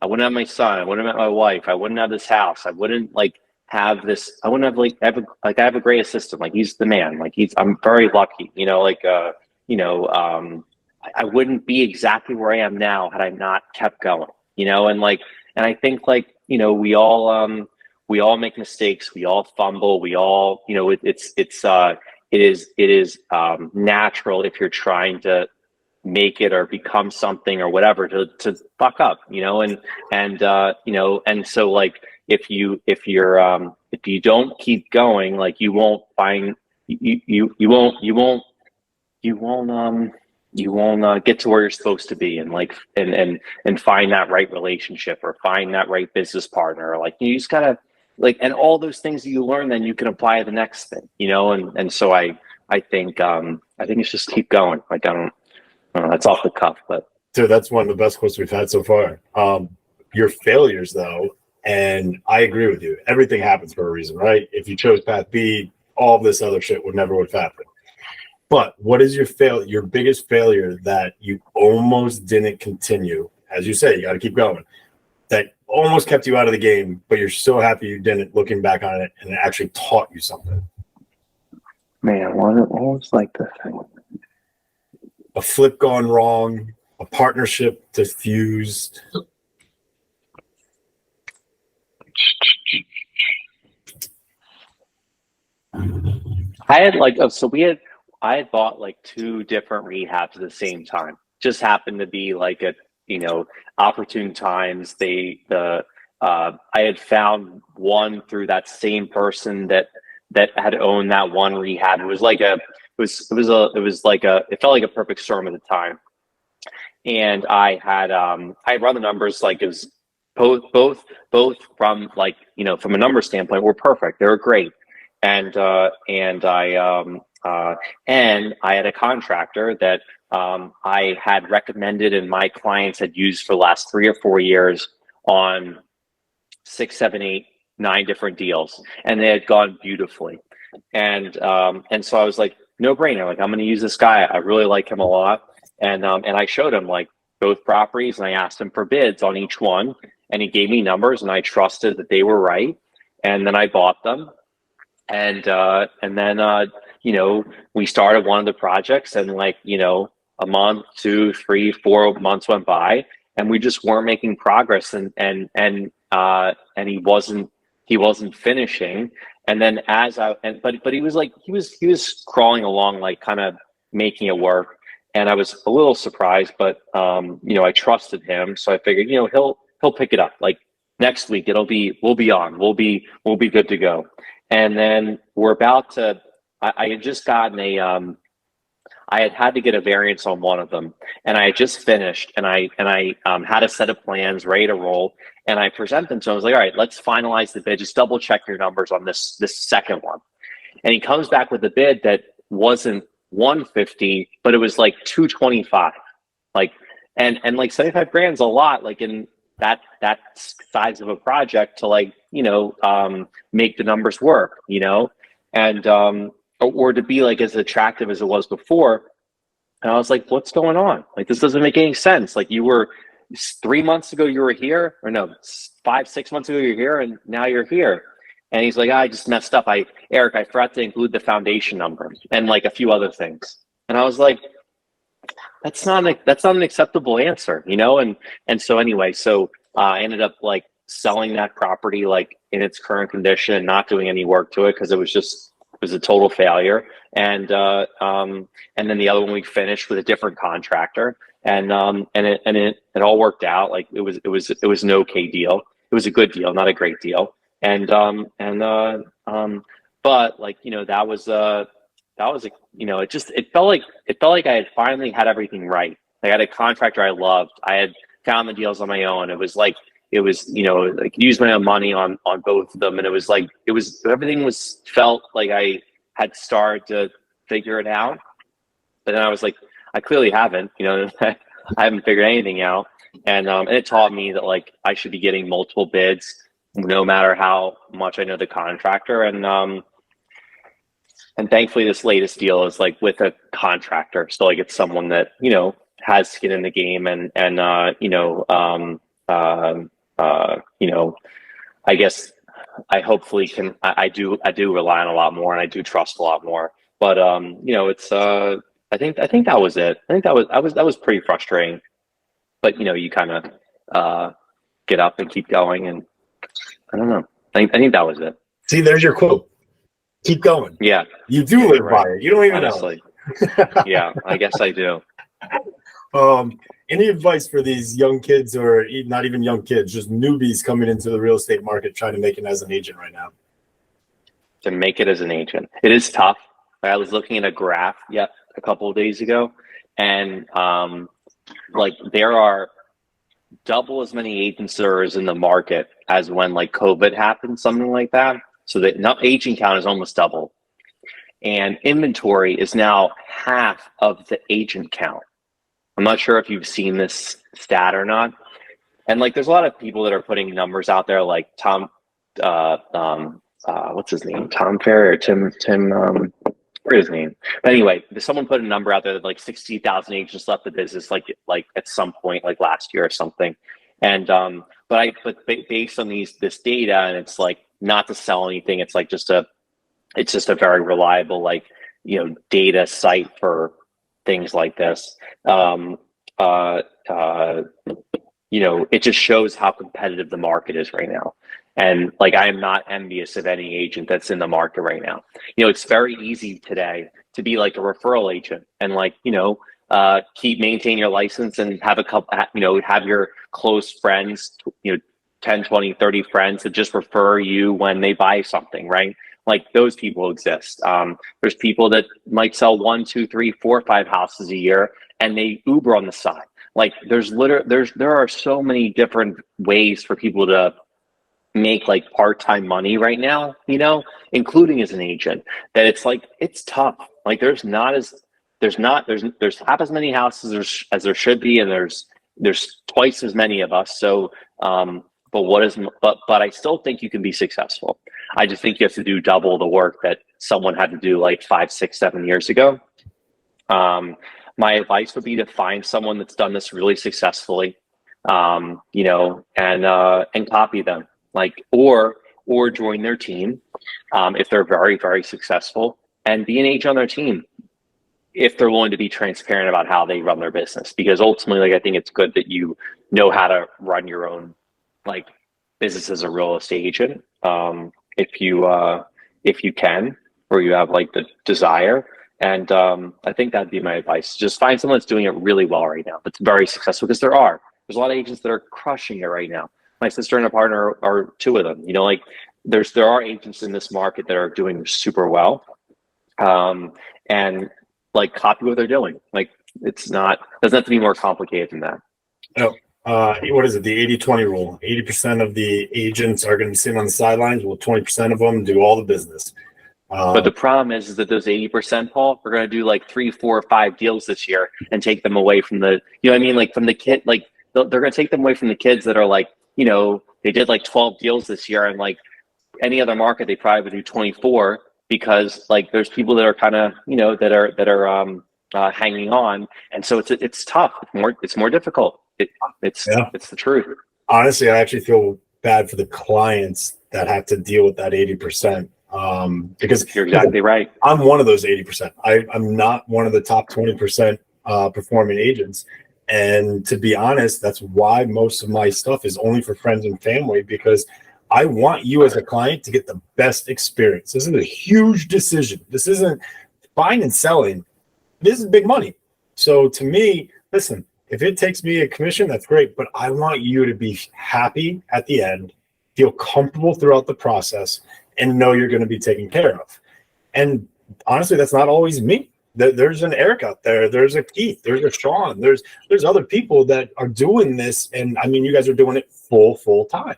I wouldn't have my son. I wouldn't have met my wife. I wouldn't have this house. I wouldn't like have this. I wouldn't have I have a great assistant. Like he's the man. Like I'm very lucky. You know, I wouldn't be exactly where I am now had I not kept going. And I think like, we all make mistakes. We all fumble. We all, it is natural if you're trying to make it or become something or whatever to fuck up, and so like if you don't keep going, like you won't find you won't get to where you're supposed to be, and like and find that right relationship or find that right business partner, or like you just gotta like, and all those things that you learn, then you can apply to the next thing, and so I think it's just keep going. Like I don't know, that's off the cuff, but Dude, that's one of the best quotes we've had so far. Your failures, though, and I agree with you. Everything happens for a reason, right? If you chose path B, all this other shit would never have happened. But what is your biggest failure that you almost didn't continue? As you say, you got to keep going. That almost kept you out of the game, but you're so happy you didn't, looking back on it, and it actually taught you something. Man, what was like the thing? A flip gone wrong, a partnership diffused. I had bought like 2 different rehabs at the same time. Just happened to be like opportune times. I had found one through that same person that had owned that one rehab. It felt like a perfect storm at the time. And I had run the numbers, like it was both from like, from a number standpoint, were perfect. They were great. And I had a contractor that I had recommended and my clients had used for the last 3 or 4 years on 6, 7, 8, 9 different deals, and they had gone beautifully. And so I was like, no brainer. Like, I'm going to use this guy. I really like him a lot. And I showed him like both properties, and I asked him for bids on each one, and he gave me numbers, and I trusted that they were right. And then I bought them. And then we started one of the projects, and like, a month, 2, 3, 4 months went by, and we just weren't making progress, and he wasn't finishing. And then but he was crawling along, like kind of making it work. And I was a little surprised, but I trusted him, so I figured, he'll pick it up. Like next week, we'll be on, we'll be good to go. And then we're about to. I had just gotten I had to get a variance on one of them, and I had just finished, and I had a set of plans ready to roll, and I present them to him. I was like, all right, let's finalize the bid. Just double check your numbers on this second one. And he comes back with a bid that wasn't 150, but it was like 225. Like, and like 75 grand is a lot, like in that size of a project to like, make the numbers work, and or to be like as attractive as it was before. And I was like, what's going on? Like, this doesn't make any sense. Like, you were 3 months ago, you were here, or no, 5, 6 months ago, you're here, and now you're here. And he's like, I just messed up. Eric, I forgot to include the foundation number and like a few other things. And I was like, that's not an acceptable answer, And so anyway, I ended up like selling that property like in its current condition, not doing any work to it because it was a total failure. And then the other one we finished with a different contractor, and it all worked out. Like it was an okay deal. It was a good deal, not a great deal. But like, that was it felt like I had finally had everything right. I had a contractor I loved. I had found the deals on my own. It was like used my own money on both of them. And everything felt like I had started to figure it out. But then I was like, I clearly haven't, I haven't figured anything out. And it taught me that like I should be getting multiple bids no matter how much I know the contractor. And thankfully this latest deal is like with a contractor. So like it's someone that, has skin in the game, and you know, I guess I hopefully can. I do rely on a lot more, and I do trust a lot more. But you know, it's I think that was it. I think that was pretty frustrating. But you know, you kind of get up and keep going, and I don't know. I think that was it. See, there's your quote. Keep going. Yeah, you do live by it. You don't even honestly. know. Yeah, I guess I do. Any advice for these young kids, or not even young kids, just newbies coming into the real estate market trying to make it as an agent right now? To make it as an agent, it is tough. I was looking at a graph a couple of days ago, and like there are double as many agents there is in the market as when like COVID happened, something like that. So that now agent count is almost double, and inventory is now half of the agent count. I'm not sure if you've seen this stat or not. And like, there's a lot of people that are putting numbers out there, like Tom, what's his name? Tom Ferry or Tim, where's his name? But anyway, someone put a number out there that like 60,000 agents left the business, like at some point, like last year or something. And, but based on this data, and it's like not to sell anything. It's like it's just a very reliable, like, you know, data site for things like this. You know, it just shows how competitive the market is right now. And like, I am not envious of any agent that's in the market right now. You know, it's very easy today to be like a referral agent and like, you know, maintain your license and have a couple, you know, have your close friends, you know, 10, 20, 30 friends that just refer you when they buy something, right? Like those people exist. There's people that might sell 1, 2, 3, 4, 5 houses a year, and they Uber on the side. Like there are so many different ways for people to make like part-time money right now, you know, including as an agent, that it's like, it's tough. Like there's half as many houses as there should be, and there's twice as many of us. So, but I still think you can be successful. I just think you have to do double the work that someone had to do like 5, 6, 7 years ago. My advice would be to find someone that's done this really successfully, you know, and copy them, like, or join their team if they're very, very successful, and be an agent on their team if they're willing to be transparent about how they run their business. Because ultimately, like, I think it's good that you know how to run your own like business as a real estate agent, if you can, or you have like the desire. And I think that'd be my advice. Just find someone that's doing it really well right now, that's very successful, because there's a lot of agents that are crushing it right now. My sister and a partner are 2 of them. You know, like there are agents in this market that are doing super well, and like copy what they're doing. Like doesn't have to be more complicated than that. No. What is it? The 80-20 rule. 80% of the agents are going to be sitting on the sidelines, while 20% of them do all the business. But the problem is that those 80%, Paul, are going to do like 3, 4, 5 deals this year and take them away from the, you know what I mean? Like from the kid, like they're going to take them away from the kids that are like, you know, they did like 12 deals this year, and like any other market, they probably would do 24, because like there's people that are kind of, you know, that are hanging on. And so it's tough. It's more difficult. It's the truth. Honestly, I actually feel bad for the clients that have to deal with that 80%. Because you're exactly right. I'm one of those 80%. I'm not one of the top 20% performing agents. And to be honest, that's why most of my stuff is only for friends and family, because I want you as a client to get the best experience. This is a huge decision. This isn't buying and selling. This is big money. So to me, listen, if it takes me a commission, that's great, but I want you to be happy at the end, feel comfortable throughout the process, and know you're going to be taken care of. And honestly, that's not always me. There's an Eric out there. There's a Keith. There's a Sean. There's other people that are doing this. And I mean, you guys are doing it full time.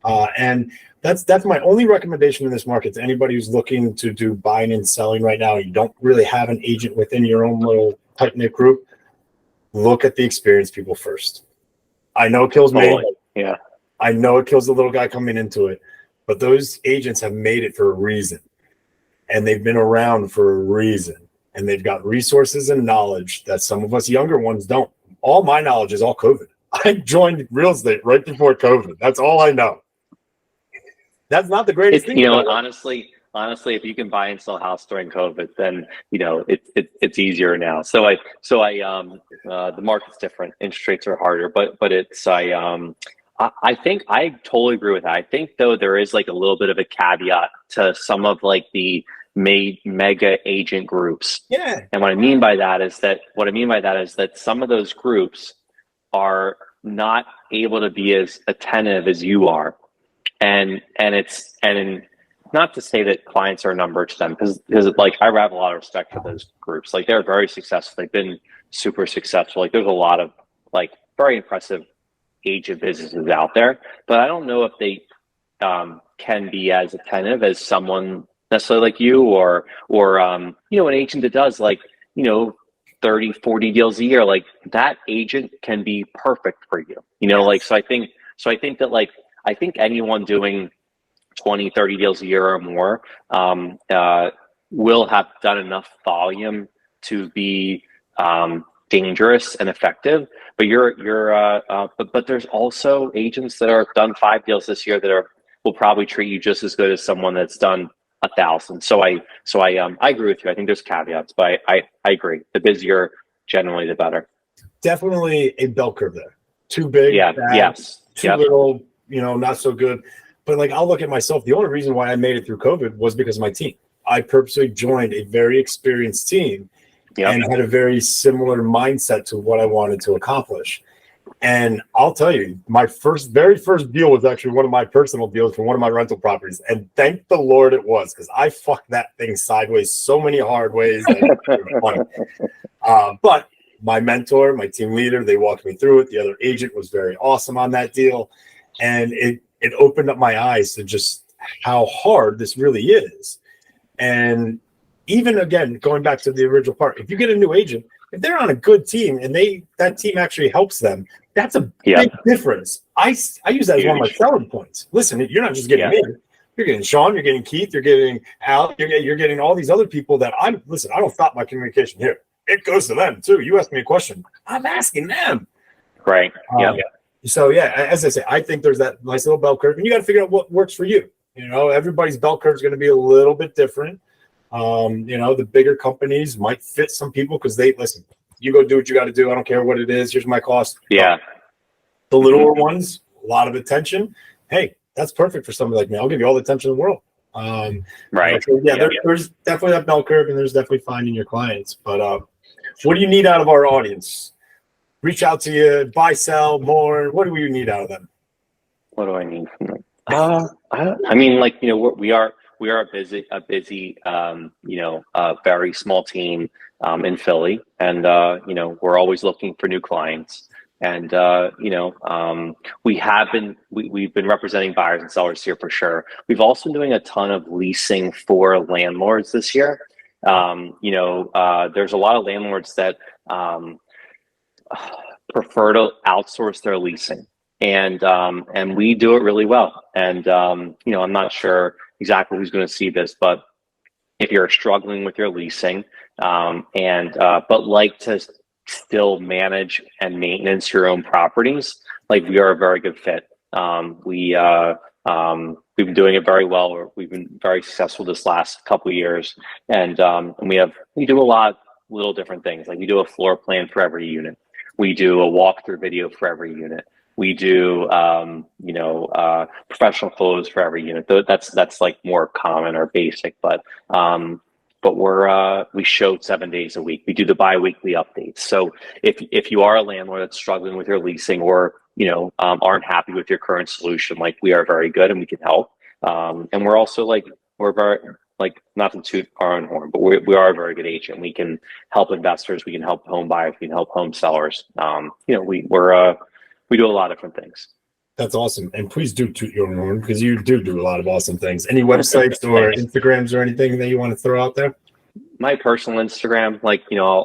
And that's my only recommendation in this market to anybody who's looking to do buying and selling right now. You don't really have an agent within your own little tight-knit group. Look at the experienced people first. I know it kills me. Yeah. I know it kills the little guy coming into it. But those agents have made it for a reason, and they've been around for a reason, and they've got resources and knowledge that some of us younger ones don't. All my knowledge is all COVID. I joined real estate right before COVID. That's all I know. That's not the greatest thing. Honestly, if you can buy and sell a house during COVID, then it's easier now. The market's different. Interest rates are harder, but I think I totally agree with that. I think though there is like a little bit of a caveat to some of like the mega agent groups. Yeah. And what I mean by that is that some of those groups are not able to be as attentive as you are. And not to say that clients are a number to them, because like I have a lot of respect for those groups. Like they're very successful. They've been super successful. Like there's a lot of like very impressive agent businesses out there, but I don't know if they can be as attentive as someone necessarily like you or an agent that does 30, 40 deals a year. Like that agent can be perfect for you. Like so I think that like I think anyone doing 20, 30 deals a year or more will have done enough volume to be dangerous and effective. But but there's also agents that are done 5 deals this year that will probably treat you just as good as someone that's done 1,000. So I agree with you. I think there's caveats, but I agree. The busier, generally, the better. Definitely a bell curve there. Too big, yeah, bad, yes, too little, not so good. But like I'll look at myself. The only reason why I made it through COVID was because of my team. I purposely joined a very experienced team and had a very similar mindset to what I wanted to accomplish. And I'll tell you, my very first deal was actually one of my personal deals for one of my rental properties. And thank the Lord it was, because I fucked that thing sideways so many hard ways. But my mentor, my team leader, they walked me through it. The other agent was very awesome on that deal. And it opened up my eyes to just how hard this really is. And even again, going back to the original part, if you get a new agent, if they're on a good team and that team actually helps them, that's a big difference. I use that as one of my selling points. Listen, you're not just getting me. You're getting Sean, you're getting Keith, you're getting Al, you're getting all these other people that I don't stop my communication here. It goes to them too. You ask me a question, I'm asking them. Right. So as I say, I think there's that nice little bell curve, and you got to figure out what works for you. Everybody's bell curve is going to be a little bit different. The bigger companies might fit some people because they listen. You go do what you got to do. I don't care what it is. Here's my cost. Yeah. The littler ones, a lot of attention. Hey, that's perfect for somebody like me. I'll give you all the attention in the world. Right. So there's definitely that bell curve, and there's definitely finding your clients. But what do you need out of our audience? Reach out to you, buy, sell, more. What do you need out of them? What do I need from them? I mean, we are a busy, very small team in Philly, and we're always looking for new clients. And we've been representing buyers and sellers here for sure. We've also been doing a ton of leasing for landlords this year. There's a lot of landlords that prefer to outsource their leasing, and we do it really well. And I'm not sure exactly who's going to see this, but if you're struggling with your leasing but like to still manage and maintenance your own properties, like we are a very good fit. We've been doing it very well. We've been very successful this last couple of years, and we do a lot of little different things. Like we do a floor plan for every unit. We do a walkthrough video for every unit. We do professional photos for every unit. That's like more common or basic, but we show 7 days a week. We do the bi-weekly updates. So if you are a landlord that's struggling with your leasing or aren't happy with your current solution, like we are very good and we can help. And we're also we're very not to toot our own horn, but we are a very good agent. We can help investors. We can help home buyers. We can help home sellers. We do a lot of different things. That's awesome. And please do toot your own horn, because you do a lot of awesome things. Any websites or Instagrams or anything that you want to throw out there? My personal Instagram,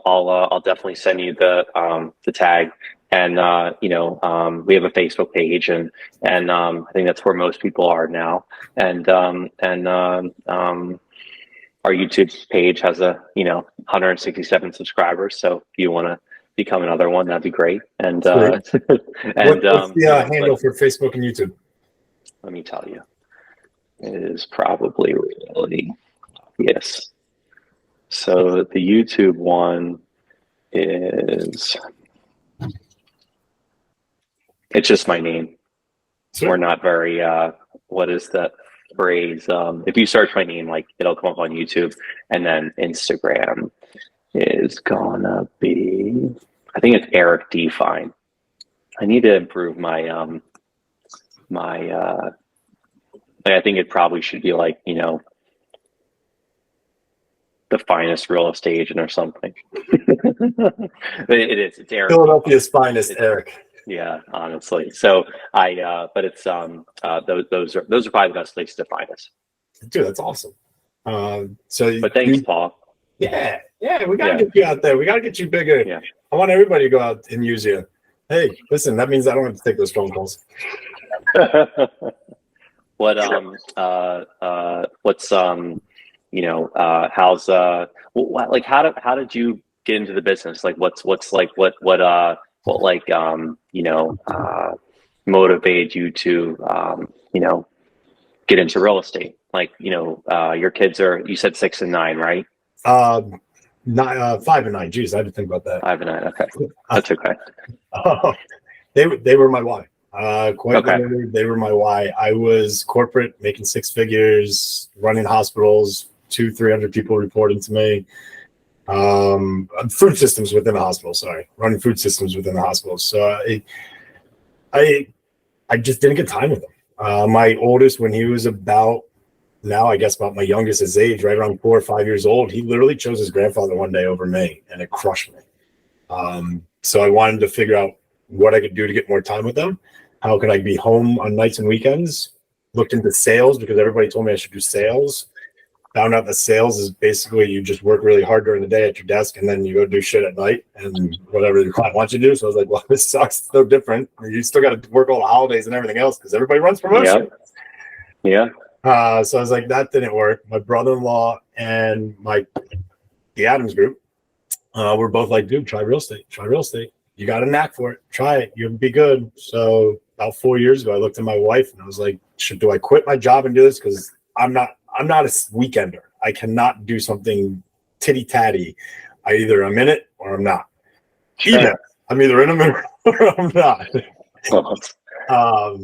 I'll definitely send you the tag. And we have a Facebook page, and I think that's where most people are now. And our YouTube page has 167 subscribers. So if you want to become another one, that'd be great. And Sweet. and What's the handle for Facebook and YouTube? Let me tell you, it is probably really yes. So the YouTube one is, it's just my name. Sweet. We're not very what is that phrase? If you search my name, like it'll come up on YouTube, and then Instagram is gonna be, I think it's Eric D. Fine. I need to improve my I think it probably should be like, you know, the finest real estate agent or something. But it is. It's Eric. Philadelphia's finest, Eric. Yeah, honestly. So but it's those are probably the best places to find us. Dude, that's awesome. But thanks, Paul. Yeah, we gotta get you out there. We gotta get you bigger. Yeah. I want everybody to go out and use you. Hey, listen, that means I don't have to take those phone calls. What what's you know, how's like how did you get into the business? Like what's like what like you know, motivated you to you know, get into real estate? Like, you know, your kids are, you said 6 and 9, right? 5 and 9. Jeez, I had to think about that. 5 and 9. Okay, that's okay. They were my why. Quite Okay. literally, they were my why. I was corporate, making 6 figures, running hospitals, 200-300 people reporting to me. Food systems within the hospital. Sorry, running food systems within the hospital. So I just didn't get time with them. My oldest, when he was about my youngest his age, right around 4 or 5 years old, he literally chose his grandfather one day over me, and it crushed me. So I wanted to figure out what I could do to get more time with them. How could I be home on nights and weekends? Looked into sales because everybody told me I should do sales. Found out that sales is basically you just work really hard during the day at your desk, and then you go do shit at night and whatever the client wants you to do. So I was like, well, this sucks. It's no different. You still got to work all the holidays and everything else because everybody runs promotion. Yeah. So I was like, that didn't work. My brother-in-law and the Adams group were both like, dude, try real estate. Try real estate. You got a knack for it. Try it. You'll be good. So about 4 years ago, I looked at my wife and I was like, do I quit my job and do this? Because I'm not a weekender. I cannot do something titty-tatty. Either I'm in it or I'm not. Sure. I'm either in them or I'm not.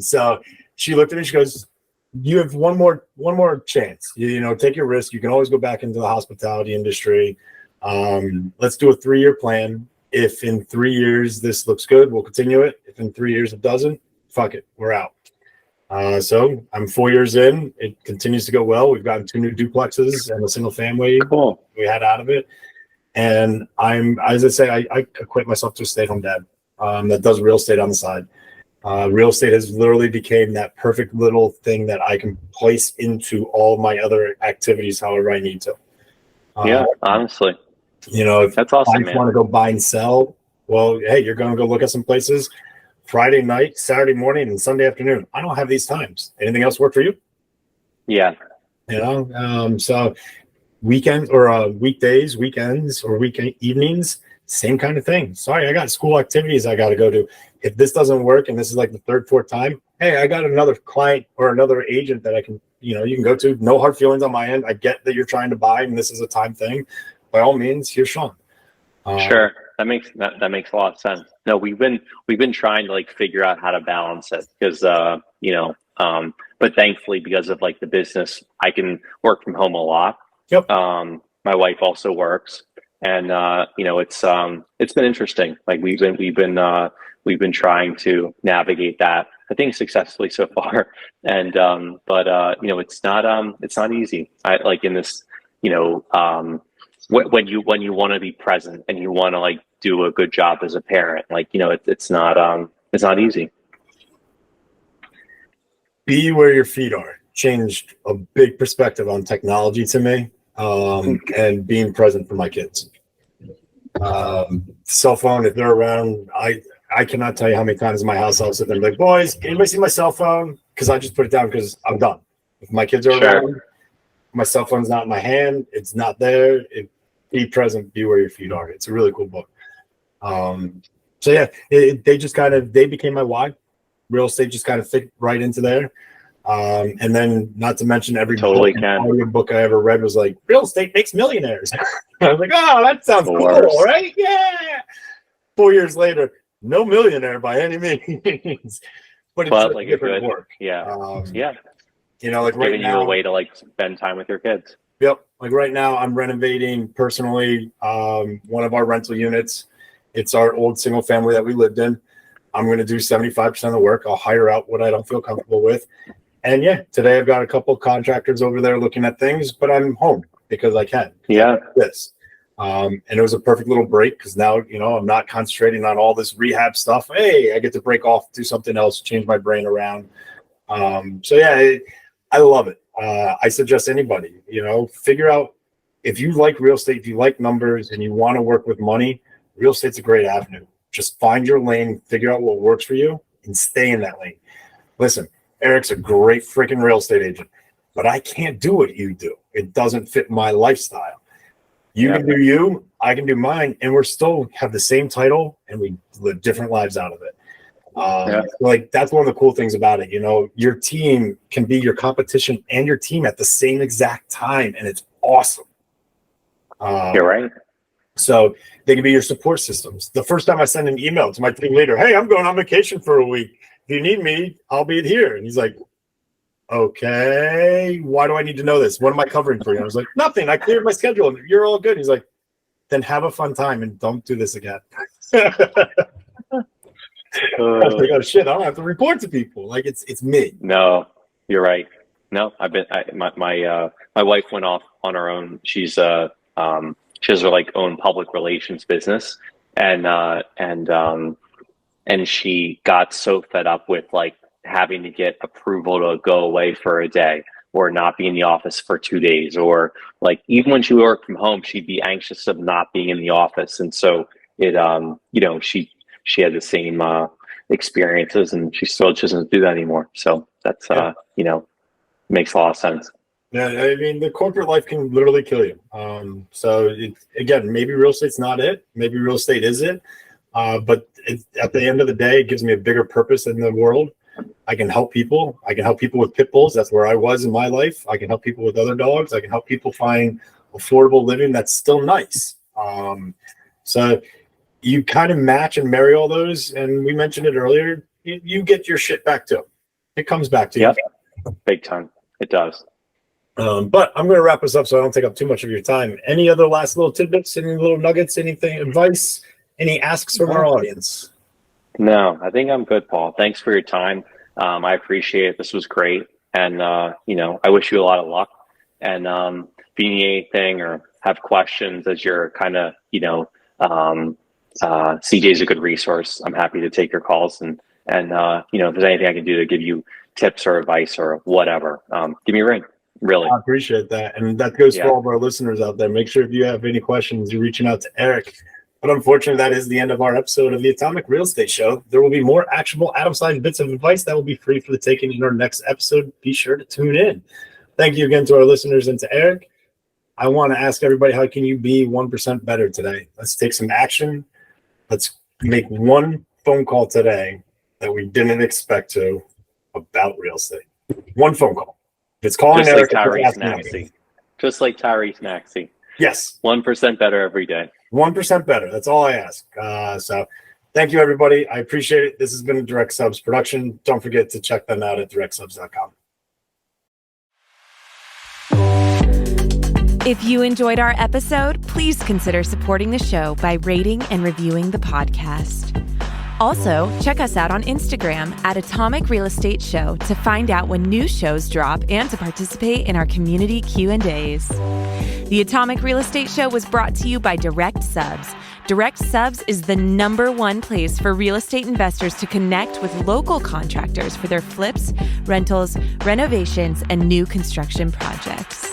So she looked at me. She goes, "You have one more chance. You know, take your risk. You can always go back into the hospitality industry. Let's do a 3-year plan. If in 3 years this looks good, we'll continue it. If in 3 years it doesn't, fuck it, we're out." So I'm 4 years in. It continues to go well. We've gotten 2 new duplexes and a single family. Cool. We had out of it. And as I say, I equate myself to a stay-at-home dad that does real estate on the side. Real estate has literally became that perfect little thing that I can place into all my other activities however I need to. Yeah, honestly. You know, if that's awesome, I man. want to go buy and sell, well, hey, you're going to go look at some places Friday night, Saturday morning, and Sunday afternoon. I don't have these times. Anything else work for you? Yeah. You know, so weekends or weekdays, weekends, or weekend evenings, same kind of thing. Sorry, I got school activities I got to go to. If this doesn't work and this is like the 3rd, 4th time, hey, I got another client or another agent that I can, you know, you can go to. No hard feelings on my end. I get that you're trying to buy and this is a time thing. By all means, here's Sean. Sure. That makes a lot of sense. No, we've been trying to like figure out how to balance it because you know, but thankfully because of like the business, I can work from home a lot. Yep. My wife also works, and you know, it's been interesting. Like we've been trying to navigate that, I think successfully so far. And but you know, it's not easy. I like in this, you know, when you want to be present and you want to like do a good job as a parent, like, you know, it's not easy. Be where your feet are changed a big perspective on technology to me, and being present for my kids. Cell phone, if they're around, I cannot tell you how many times in my house I'll sit there and be like, boys, anybody see my cell phone? Because I just put it down because I'm done. If my kids are around, my cell phone's not in my hand. It's not there. Be present, be where your feet are. It's a really cool book. So yeah, they became my why. Real estate just kind of fit right into there. And then not to mention every book I ever read was like, real estate makes millionaires. I was like, oh, that sounds cool, right? Yeah. 4 years later, no millionaire by any means, but it's like different work. Yeah. Like right giving now, you a way to like spend time with your kids. Yep. Like right now, I'm renovating personally one of our rental units. It's our old single family that we lived in. I'm going to do 75% of the work. I'll hire out what I don't feel comfortable with. And yeah, today I've got a couple of contractors over there looking at things, but I'm home because I can. Yeah. And it was a perfect little break because now, I'm not concentrating on all this rehab stuff. Hey, I get to break off, do something else, change my brain around. So yeah, I love it. I suggest anybody, figure out if you like real estate, if you like numbers and you want to work with money, real estate's a great avenue. Just find your lane, figure out what works for you and stay in that lane. Listen, Eric's a great freaking real estate agent, but I can't do what you do. It doesn't fit my lifestyle. You can do you, I can do mine, and we're still have the same title and we live different lives out of it. Like that's one of the cool things about it. Your team can be your competition and your team at the same exact time, and it's awesome. You're right. So they can be your support systems. The first time I send an email to my team leader, hey, I'm going on vacation for a week. If you need me, I'll be here. And he's like, okay, why do I need to know this? What am I covering for you? I was like, nothing. I cleared my schedule. You're all good. He's like, then have a fun time and don't do this again. I was like, oh shit, I don't have to report to people. Like it's me. No, you're right. No, my wife went off on her own. She has her like own public relations business, and she got so fed up with like having to get approval to go away for a day or not be in the office for 2 days, or like even when she worked from home, she'd be anxious of not being in the office, and so it she had the same experiences, and she still doesn't do that anymore. So that's makes a lot of sense. Yeah, I mean, the corporate life can literally kill you. So again, maybe real estate's not it. Maybe real estate is it. But at the end of the day, it gives me a bigger purpose in the world. I can help people. I can help people with pit bulls. That's where I was in my life. I can help people with other dogs. I can help people find affordable living that's still nice. So you kind of match and marry all those. And we mentioned it earlier. You get your shit back to them. It comes back to you. Big time. It does. But I'm going to wrap this up so I don't take up too much of your time. Any other last little tidbits, any little nuggets, anything, advice, any asks from our audience? No, I think I'm good, Paul. Thanks for your time. I appreciate it. This was great. And, I wish you a lot of luck. And if you need anything or have questions as you're kind of, CJ's a good resource. I'm happy to take your calls. And if there's anything I can do to give you tips or advice or whatever, give me a ring. Really. I appreciate that. And that goes for all of our listeners out there. Make sure if you have any questions, you're reaching out to Eric. But unfortunately, that is the end of our episode of the Atomic Real Estate Show. There will be more actionable Adam-sized bits of advice that will be free for the taking in our next episode. Be sure to tune in. Thank you again to our listeners and to Eric. I want to ask everybody, how can you be 1% better today? Let's take some action. Let's make one phone call today that we didn't expect to about real estate. One phone call. It's calling just Eric. Like Tyrese Maxey. Just like Tyrese Maxey. Yes. 1% better every day. 1% better. That's all I ask. So thank you, everybody. I appreciate it. This has been a Direct Subs production. Don't forget to check them out at directsubs.com. If you enjoyed our episode, please consider supporting the show by rating and reviewing the podcast. Also, check us out on Instagram at Atomic Real Estate Show to find out when new shows drop and to participate in our community Q&As. The Atomic Real Estate Show was brought to you by Direct Subs. Direct Subs is the #1 place for real estate investors to connect with local contractors for their flips, rentals, renovations, and new construction projects.